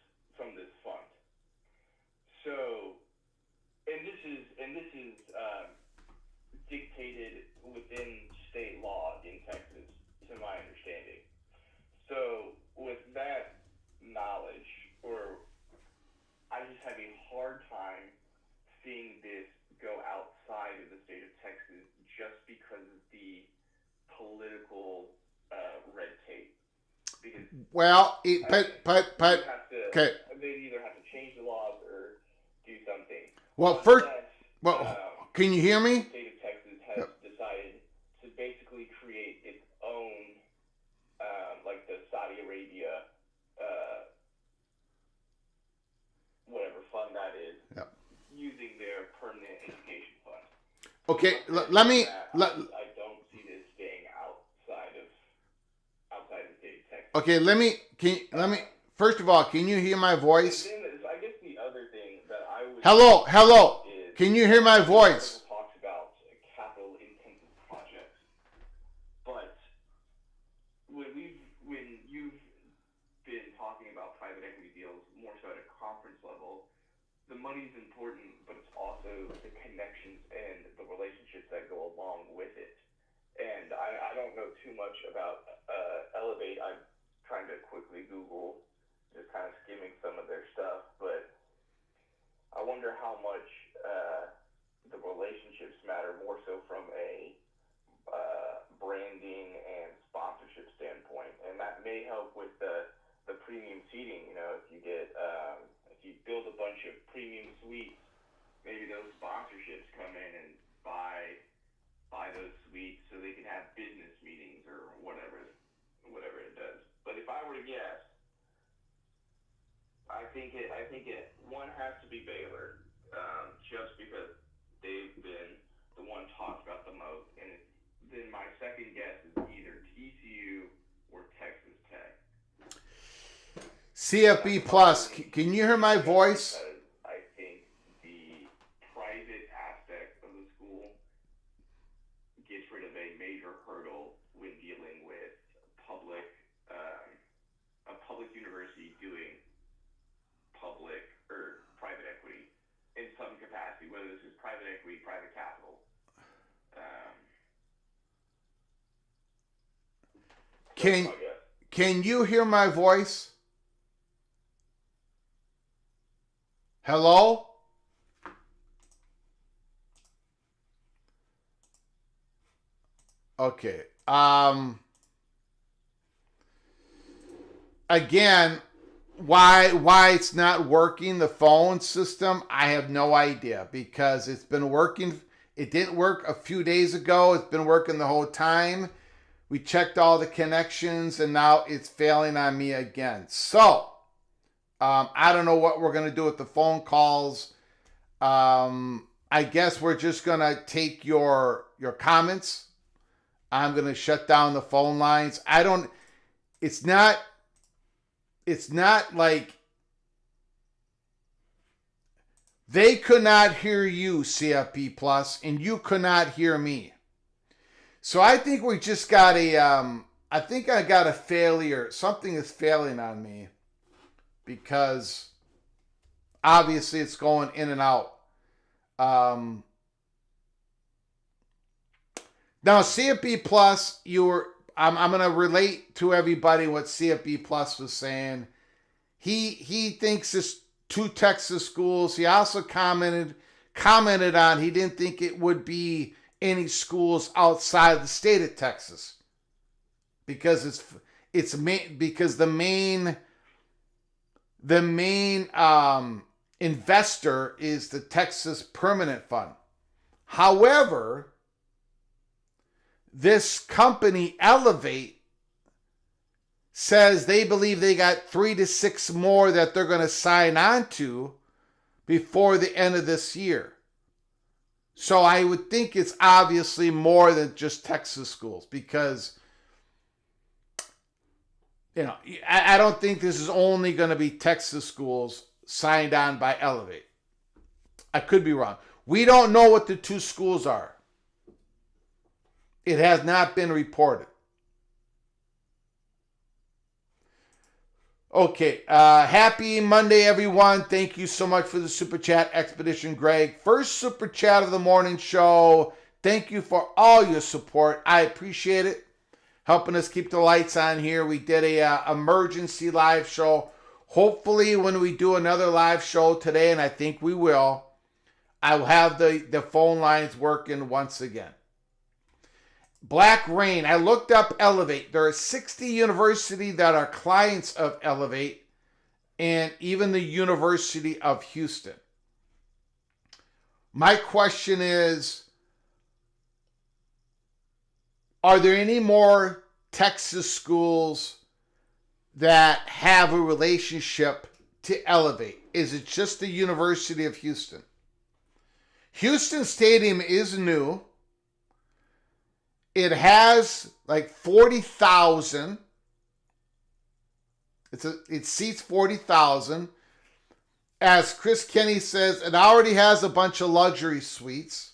fund. So, and this is dictated within state law in Texas, to my understanding. So, with that knowledge, I just have a hard time seeing this go outside of the state of Texas just because of the political red Well, You have to, okay. they either have to change the laws or do something. Well, Unless, can you hear the me? state of Texas has decided to basically create its own, like the Saudi Arabia, whatever fund that is, Yep. using their permanent education fund. Okay, But let me. I don't see this staying outside the state of Texas. Okay, let me. First of all, can you hear my voice? And then I guess the other thing that I would Hello. is Can you hear my voice? talks about capital intensive projects, but when you've been talking about private equity deals more so at a conference level, the money's important, but it's also the connections and the relationships that go along with it. And I don't know too much about Elevate. I'm trying to quickly Google, just kind of skimming some of their stuff, but I wonder how much the relationships matter more so from a branding and sponsorship standpoint, and that may help with the premium seating. You know, if you get if you build a bunch of premium suites, maybe those sponsorships come in and buy those suites so they can have business meetings or whatever it does. But if I were to guess, I think it one has to be Baylor, just because they've been the one talked about the most, and then my second guess is either TCU or Texas Tech. CFB Plus. Can you hear my voice? Because I think the private aspect of the school gets rid of a major hurdle when dealing with a public university doing public or private equity in some capacity, whether this is private equity, private capital. Can you hear my voice? Hello? Okay. Again, why it's not working, the phone system, I have no idea, because it's been working. It didn't work a few days ago. It's been working the whole time. We checked all the connections, and now it's failing on me again. So, I don't know what we're going to do with the phone calls. I guess we're just going to take your comments. I'm going to shut down the phone lines. It's not like they could not hear you, CFP Plus, and you could not hear me. So I think we just got I think I got a failure. Something is failing on me, because obviously it's going in and out. Now, CFP Plus, I'm going to relate to everybody what CFP Plus was saying. He thinks it's 2 Texas schools. He also commented on he didn't think it would be any schools outside the state of Texas, because because the main investor is the Texas Permanent Fund. However, this company Elevate says they believe they got 3 to 6 more that they're going to sign on to before the end of this year. So I would think it's obviously more than just Texas schools, because I don't think this is only going to be Texas schools signed on by Elevate. I could be wrong. We don't know what the 2 schools are. It has not been reported. Okay, happy Monday, everyone. Thank you so much for the super chat, Expedition Greg. First super chat of the morning show. Thank you for all your support. I appreciate it. Helping us keep the lights on here. We did a emergency live show. Hopefully, when we do another live show today, and I think we will, I will have the phone lines working once again. Black Rain. I looked up Elevate. There are 60 universities that are clients of Elevate, and even the University of Houston. My question is, are there any more Texas schools that have a relationship to Elevate? Is it just the University of Houston? Houston Stadium is new. It has like 40,000. It seats 40,000. As Chris Kenny says, it already has a bunch of luxury suites.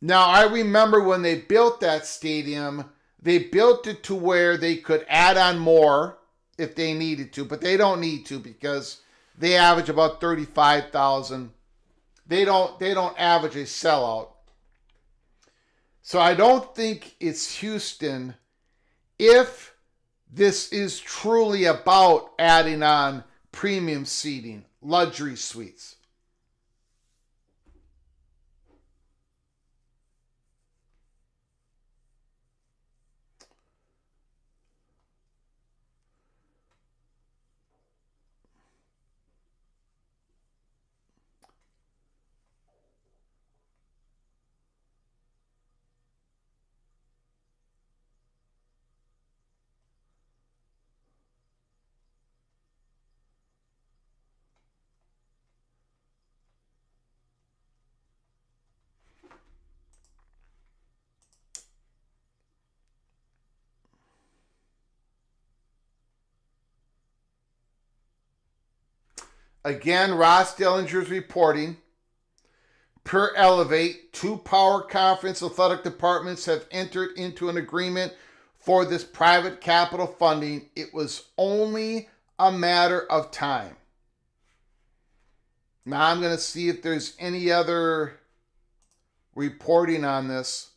Now, I remember when they built that stadium, they built it to where they could add on more if they needed to, but they don't need to because they average about 35,000. They don't average a sellout. So I don't think it's Houston if this is truly about adding on premium seating, luxury suites. Again, Ross Dillinger's reporting. Per Elevate, 2 Power Conference athletic departments have entered into an agreement for this private capital funding. It was only a matter of time. Now I'm going to see if there's any other reporting on this.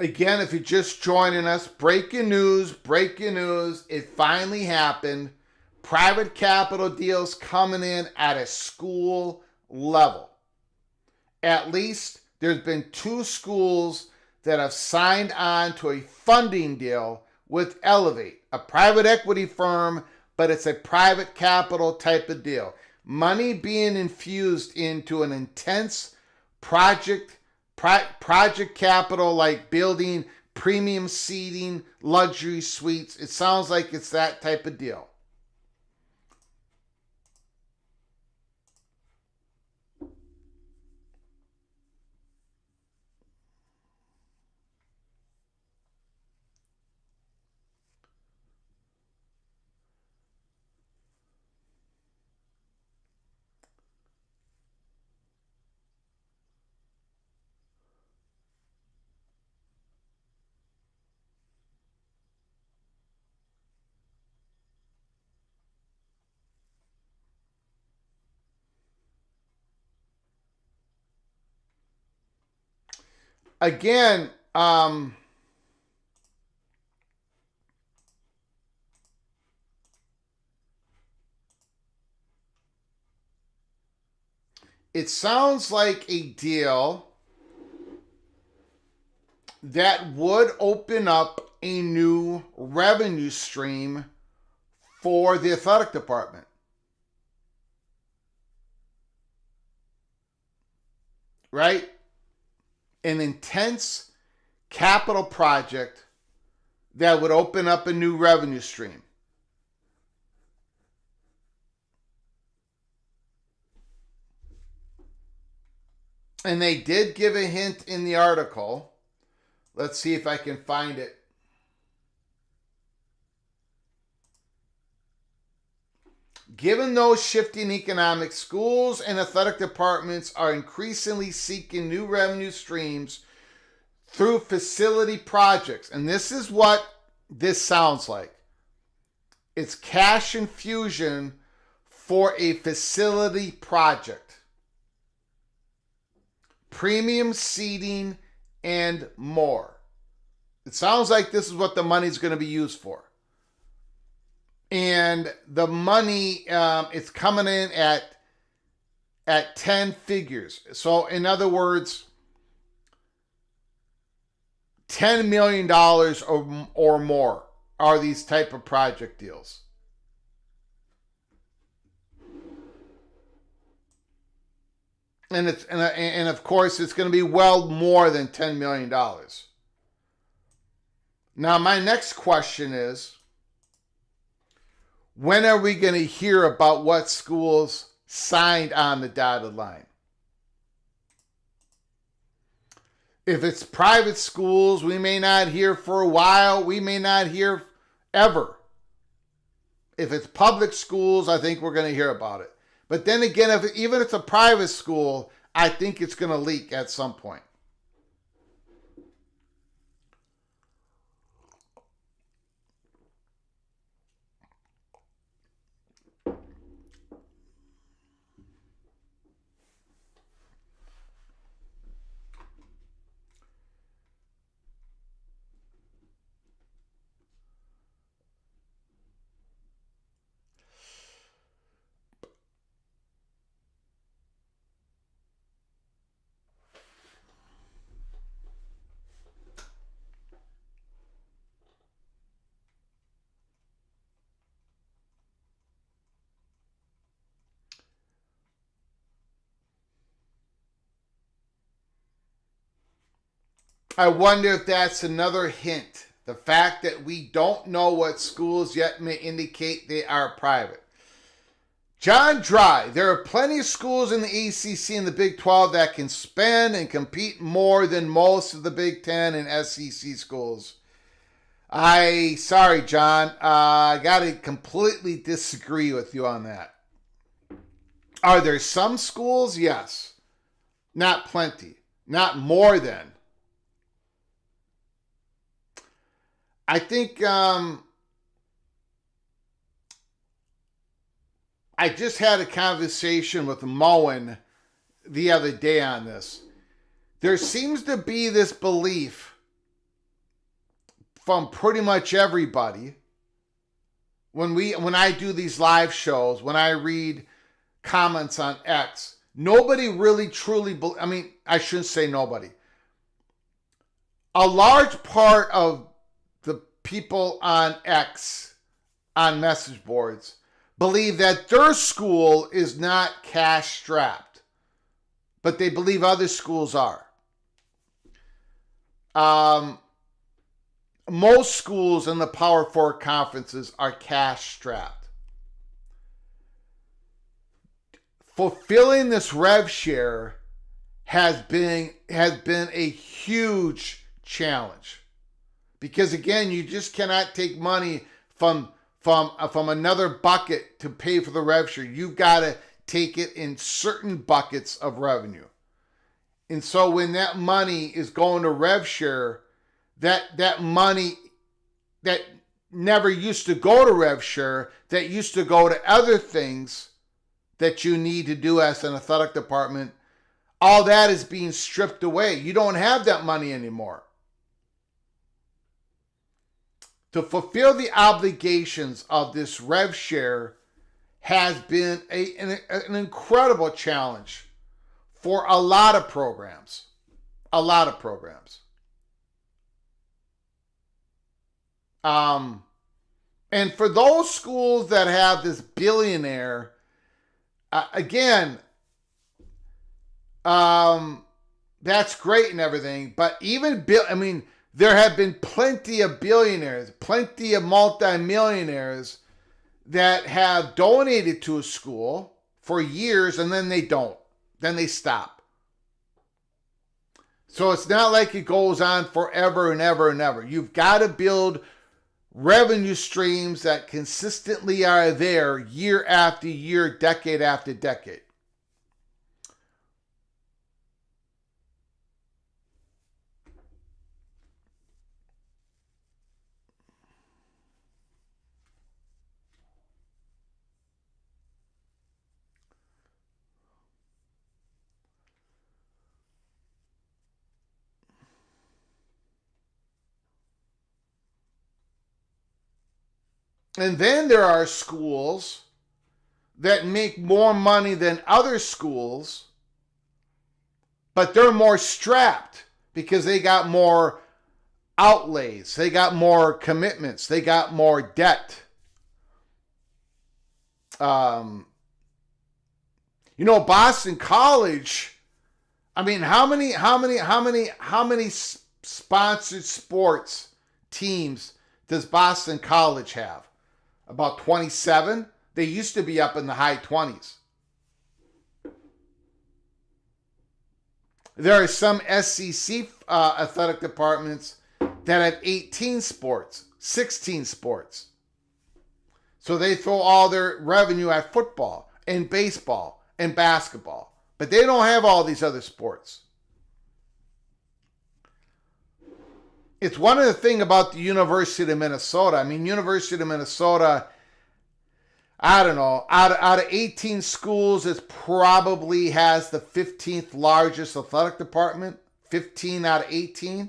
Again, if you're just joining us, breaking news. It finally happened. Private capital deals coming in at a school level. At least there's been 2 schools that have signed on to a funding deal with Elevate, a private equity firm, but it's a private capital type of deal. Money being infused into an intense project capital, like building premium seating, luxury suites. It sounds like it's that type of deal. Again, it sounds like a deal that would open up a new revenue stream for the athletic department. Right? An intense capital project that would open up a new revenue stream. And they did give a hint in the article. Let's see if I can find it. Given those shifting economics, schools and athletic departments are increasingly seeking new revenue streams through facility projects. And this is what this sounds like. It's cash infusion for a facility project. Premium seating and more. It sounds like this is what the money's going to be used for. And the money, it's coming in at 10 figures. So in other words, $10 million or more are these type of project deals. And of course it's going to be well more than $10 million. Now my next question is, when are we going to hear about what schools signed on the dotted line? If it's private schools, we may not hear for a while. We may not hear ever. If it's public schools, I think we're going to hear about it. But then again, even if it's a private school, I think it's going to leak at some point. I wonder if that's another hint. The fact that we don't know what schools yet may indicate they are private. John Dry, there are plenty of schools in the ACC and the Big 12 that can spend and compete more than most of the Big 10 and SEC schools. Sorry, John, I got to completely disagree with you on that. Are there some schools? Yes. Not plenty. Not more than. I think I just had a conversation with Moen the other day on this. There seems to be this belief from pretty much everybody when I do these live shows, when I read comments on X, nobody really truly I shouldn't say nobody. A large part of the people on X, on message boards, believe that their school is not cash strapped, but they believe other schools are. Most schools in the Power Four conferences are cash strapped. Fulfilling this rev share has been a huge challenge, because again, you just cannot take money from another bucket to pay for the rev share. You've got to take it in certain buckets of revenue. And so when that money is going to rev share, that money that never used to go to rev share, that used to go to other things that you need to do as an athletic department, all that is being stripped away. You don't have that money anymore. To fulfill the obligations of this rev share has been an incredible challenge for a lot of programs. A lot of programs. And for those schools that have this billionaire, again, that's great and everything, but even there have been plenty of billionaires, plenty of multimillionaires that have donated to a school for years and then they don't. Then they stop. So it's not like it goes on forever and ever and ever. You've got to build revenue streams that consistently are there year after year, decade after decade. And then there are schools that make more money than other schools, but they're more strapped because they got more outlays, they got more commitments, they got more debt. Boston College. I mean, how many sponsored sports teams does Boston College have? About 27. They used to be up in the high 20s. There are some SEC athletic departments that have 18 sports, 16 sports. So they throw all their revenue at football and baseball and basketball. But they don't have all these other sports. It's one of the things about the University of Minnesota. I mean, University of Minnesota, I don't know, out of 18 schools, it probably has the 15th largest athletic department, 15 out of 18.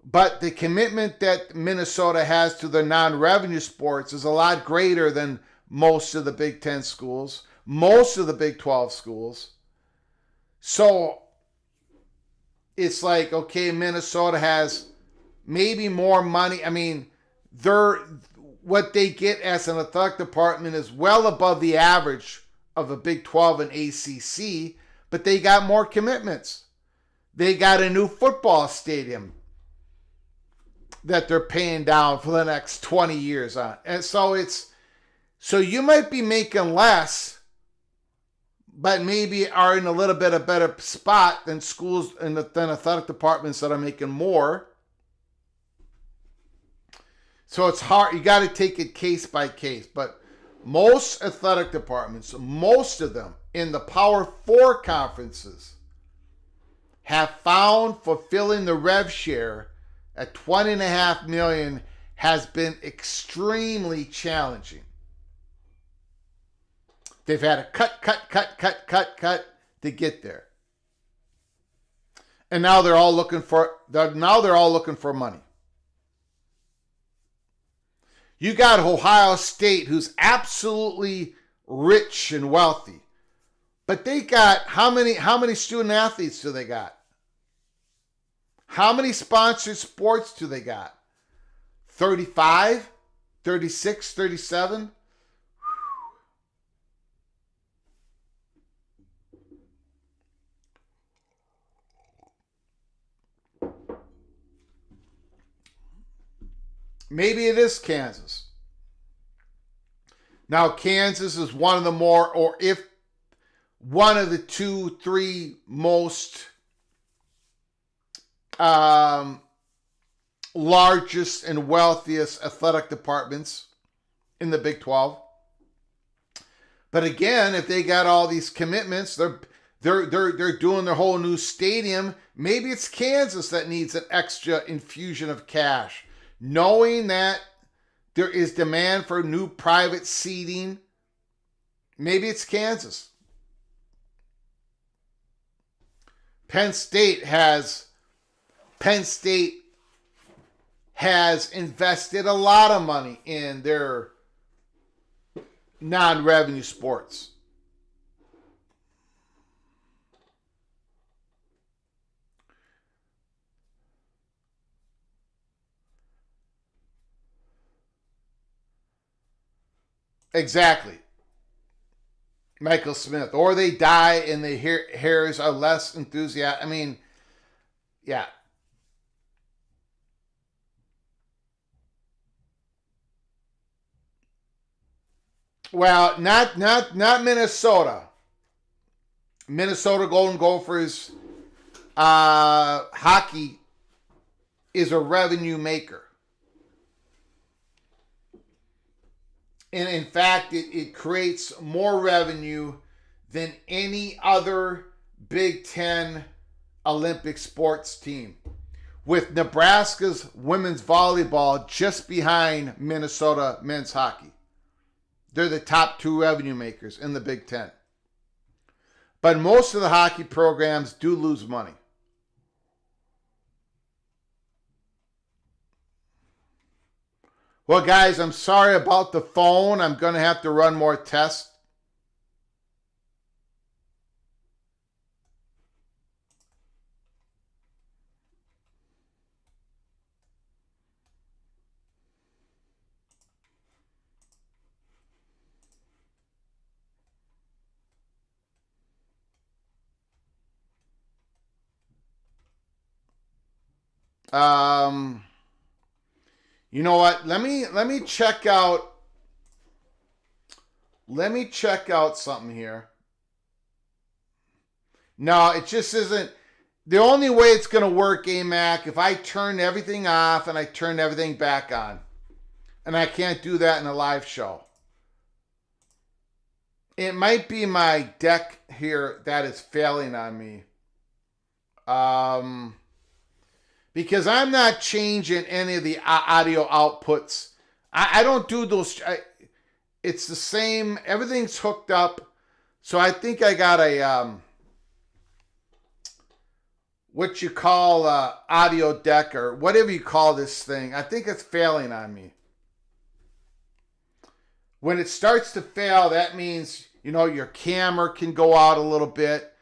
But the commitment that Minnesota has to the non-revenue sports is a lot greater than most of the Big Ten schools, most of the Big 12 schools. So it's like, okay, Minnesota has maybe more money. I mean, what they get as an athletic department is well above the average of the Big 12 and ACC, but they got more commitments. They got a new football stadium that they're paying down for the next 20 years on. And so you might be making less, but maybe are in a little bit of better spot than schools and than athletic departments that are making more. So it's hard. You got to take it case by case. But most athletic departments, most of them in the Power 4 conferences, have found fulfilling the rev share at $20.5 million has been extremely challenging. They've had to cut to get there. And now they're all looking for money. You got Ohio State, who's absolutely rich and wealthy. But they got how many student athletes do they got? How many sponsored sports do they got? 35? 36? 37? Maybe it is Kansas. Now, Kansas is one of the more, or if one of the 2-3 most largest and wealthiest athletic departments in the Big 12. But again, if they got all these commitments, they're doing their whole new stadium. Maybe it's Kansas that needs an extra infusion of cash, knowing that there is demand for new private seating. Maybe it's Kansas. Penn State has invested a lot of money in their non-revenue sports. Exactly. Michael Smith. Or they die and the hairs are less enthusiastic. I mean, yeah. Well, not Minnesota. Minnesota Golden Gophers hockey is a revenue maker. And in fact, it creates more revenue than any other Big Ten Olympic sports team, with Nebraska's women's volleyball just behind Minnesota men's hockey. They're the top 2 revenue makers in the Big Ten. But most of the hockey programs do lose money. Well, guys, I'm sorry about the phone. I'm going to have to run more tests. Um, you know what? Let me check out. Let me check out something here. No, it just isn't. The only way it's going to work, AMAC, if I turn everything off and I turn everything back on. And I can't do that in a live show. It might be my deck here that is failing on me. Because I'm not changing any of the audio outputs. I don't do those. It's the same. Everything's hooked up. So I think I got a what you call audio deck or whatever you call this thing. I think it's failing on me. When it starts to fail, that means, your camera can go out a little bit.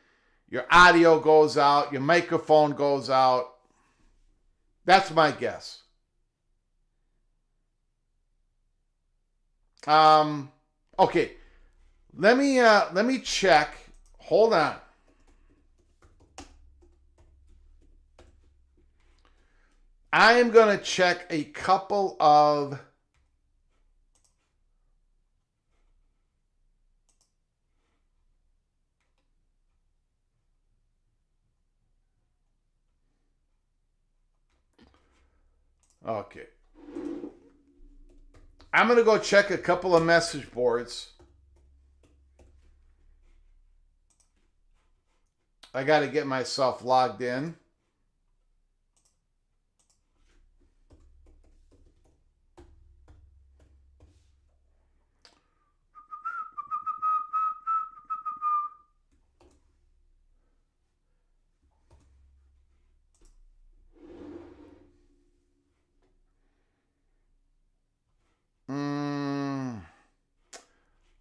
Your audio goes out. Your microphone goes out. That's my guess. Okay. Let me check. Hold on. I am going to check a couple of Okay. I'm going to go check a couple of message boards. I got to get myself logged in.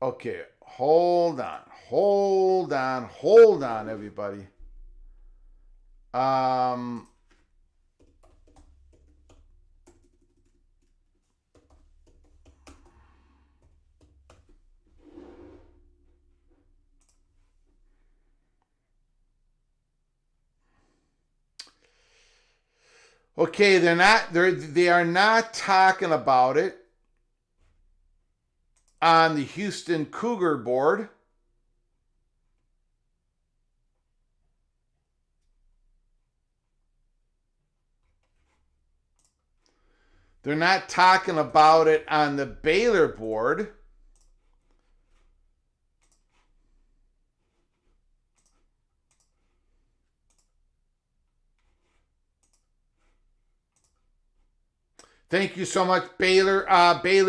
Okay, hold on, everybody. Okay, they are not talking about it on the Houston Cougar board. They're not talking about it on the Baylor board. Thank you so much, Baylor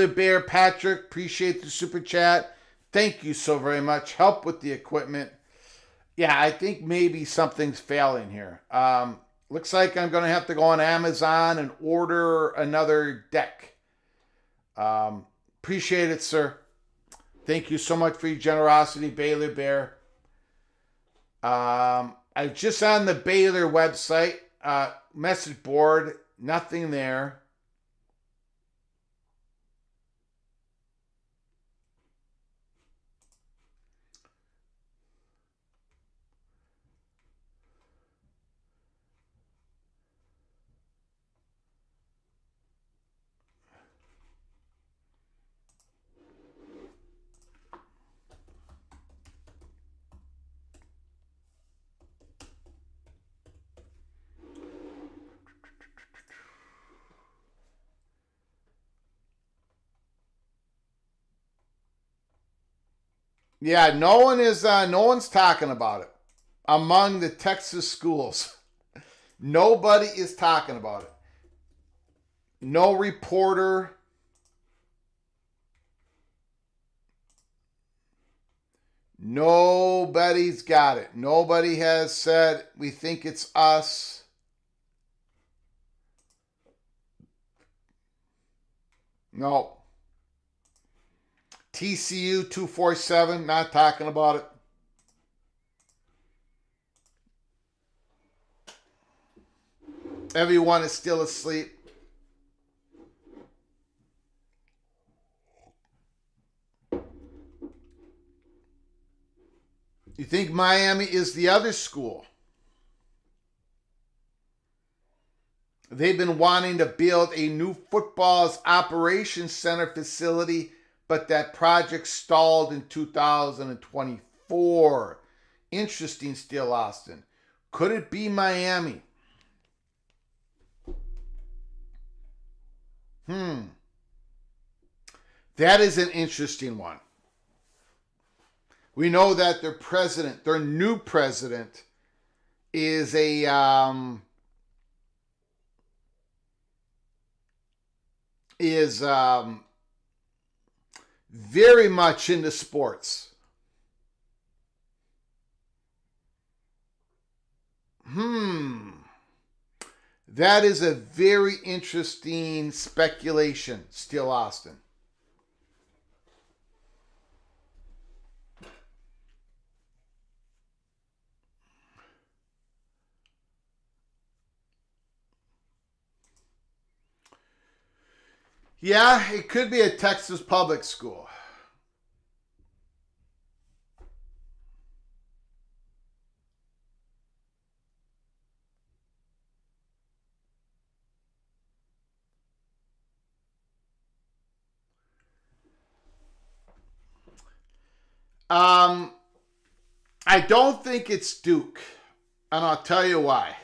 Bear Patrick. Appreciate the super chat. Thank you so very much. Help with the equipment. Yeah, I think maybe something's failing here. Looks like I'm going to have to go on Amazon and order another deck. Appreciate it, sir. Thank you so much for your generosity, Baylor Bear. I'm just on the Baylor website, message board, nothing there. Yeah, no one's talking about it among the Texas schools. Nobody is talking about it. No reporter. Nobody's got it. Nobody has said we think it's us. No. TCU 247, not talking about it. Everyone is still asleep. You think Miami is the other school? They've been wanting to build a new football's operations center facility, but that project stalled in 2024. Interesting still, Austin. Could it be Miami? That is an interesting one. We know that their president, their new president, is a very much into sports. That is a very interesting speculation, still, Austin. Yeah, it could be a Texas public school. I don't think it's Duke, and I'll tell you why.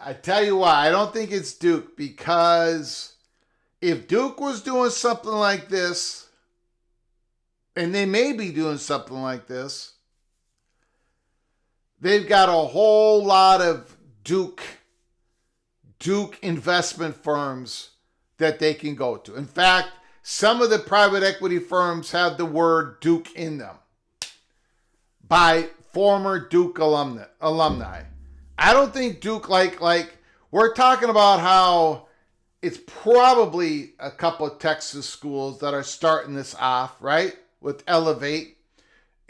I tell you why. I don't think it's Duke, because if Duke was doing something like this, and they may be doing something like this, they've got a whole lot of Duke investment firms that they can go to. In fact, some of the private equity firms have the word Duke in them by former Duke alumni. I don't think Duke, like we're talking about how it's probably a couple of Texas schools that are starting this off, right? With Elevate,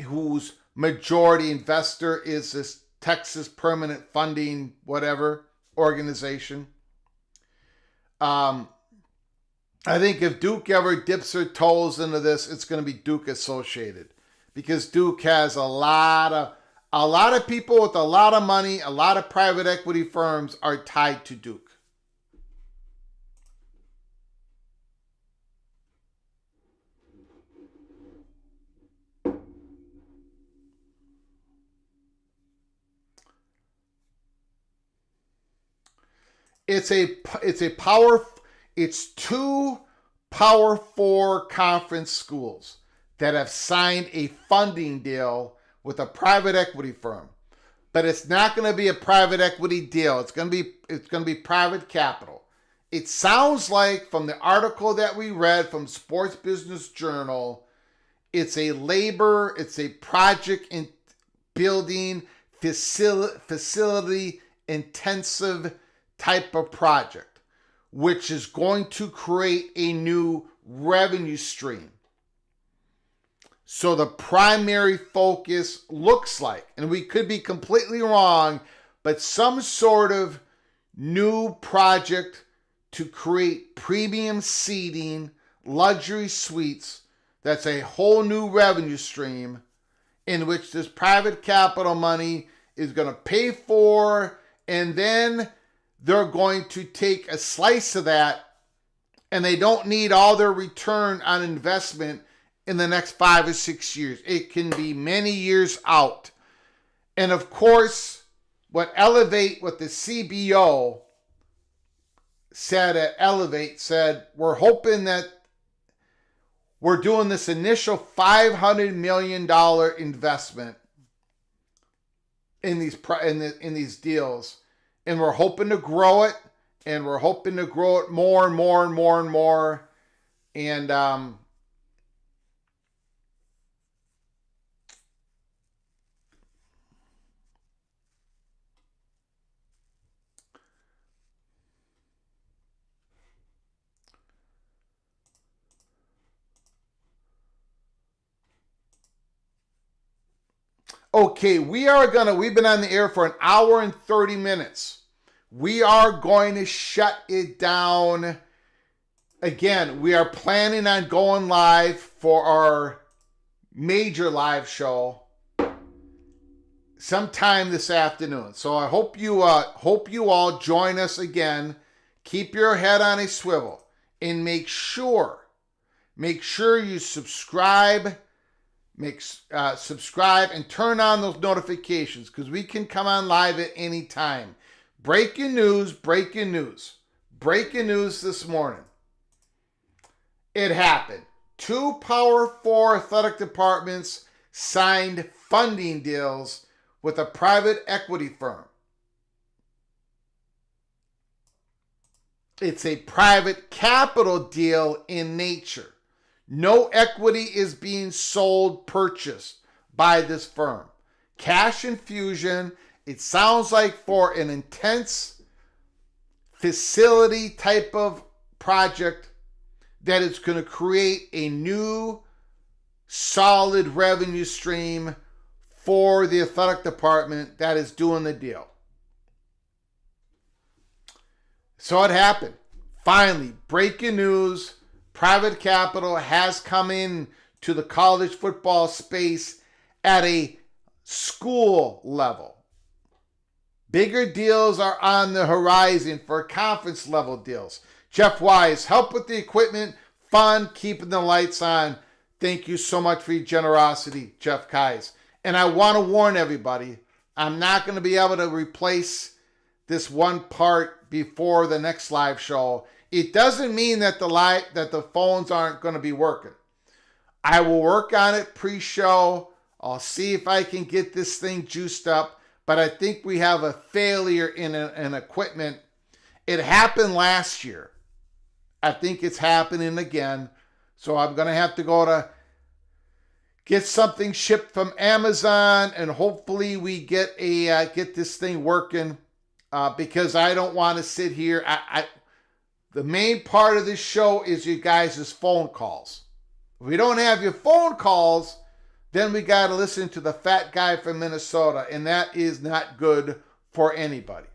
whose majority investor is this Texas Permanent Funding, whatever, organization. I think if Duke ever dips their toes into this, it's going to be Duke associated, because Duke has a lot of people with a lot of money, a lot of private equity firms are tied to Duke. It's two Power 4 conference schools that have signed a funding deal with a private equity firm. But it's not going to be a private equity deal. It's going to be private capital. It sounds like, from the article that we read from Sports Business Journal, it's a project in building facility intensive type of project, which is going to create a new revenue stream. So the primary focus looks like, and we could be completely wrong, but some sort of new project to create premium seating, luxury suites. That's a whole new revenue stream in which this private capital money is going to pay for, and then they're going to take a slice of that, and they don't need all their return on investment in the next 5 or 6 years. It can be many years out. And of course, what the CBO said at Elevate said, we're hoping that we're doing this initial $500 million investment in these deals, and we're hoping to grow it, and we're hoping to grow it more and more and more and more. And Okay, we've been on the air for an hour and 30 minutes. We are going to shut it down. Again, we are planning on going live for our major live show sometime this afternoon. So I hope you all join us again. Keep your head on a swivel and make sure you subscribe. Subscribe and turn on those notifications because we can come on live at any time. Breaking news this morning. It happened. 2 Power 4 athletic departments signed funding deals with a private equity firm. It's a private capital deal in nature. No equity is being purchased by this firm. Cash infusion, it sounds like for an intense facility type of project that is going to create a new solid revenue stream for the athletic department that is doing the deal. So it happened. Finally, breaking news. Private capital has come in to the college football space at a school level. Bigger deals are on the horizon for conference level deals. Jeff Wise, help with the equipment, fun, keeping the lights on. Thank you so much for your generosity, Jeff Kais. And I want to warn everybody, I'm not going to be able to replace this one part before the next live show. It doesn't mean that the phones aren't going to be working. I will work on it pre-show. I'll see if I can get this thing juiced up. But I think we have a failure in an equipment. It happened last year. I think it's happening again. So I'm going to have to go to get something shipped from Amazon, and hopefully we get this thing working. Because I don't want to sit here. The main part of this show is you guys' phone calls. If we don't have your phone calls, then we got to listen to the fat guy from Minnesota, and that is not good for anybody.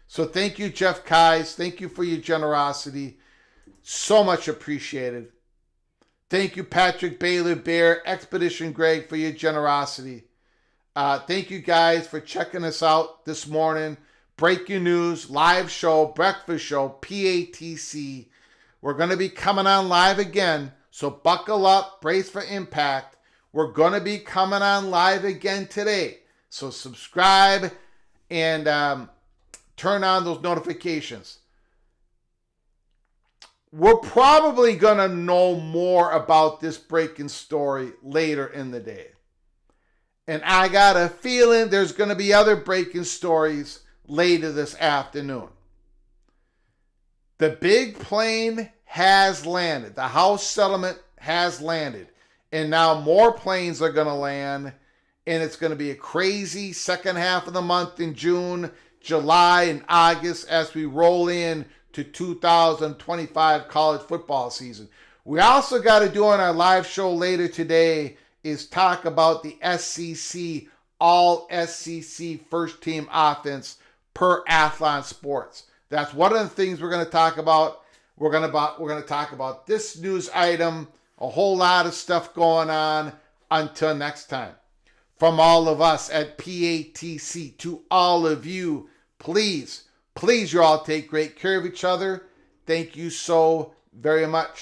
So thank you, Jeff Kais. Thank you for your generosity. So much appreciated. Thank you, Patrick Baylor Bear, Expedition Greg, for your generosity. Thank you guys for checking us out this morning. Breaking news, live show, breakfast show, PATC. We're going to be coming on live again, so buckle up, brace for impact. We're going to be coming on live again today. So subscribe and turn on those notifications. We're probably going to know more about this breaking story later in the day. And I got a feeling there's going to be other breaking stories later this afternoon. The big plane has landed. The House settlement has landed. And now more planes are going to land. And it's going to be a crazy second half of the month in June, July, and August as we roll in to 2025 college football season. We also got to do on our live show later today is talk about the SEC, all SEC first team offense per Athlon Sports. That's one of the things we're going to talk about. We're going to talk about this news item, a whole lot of stuff going on. Until next time. From all of us at PATC to all of you, please you all take great care of each other. Thank you so very much.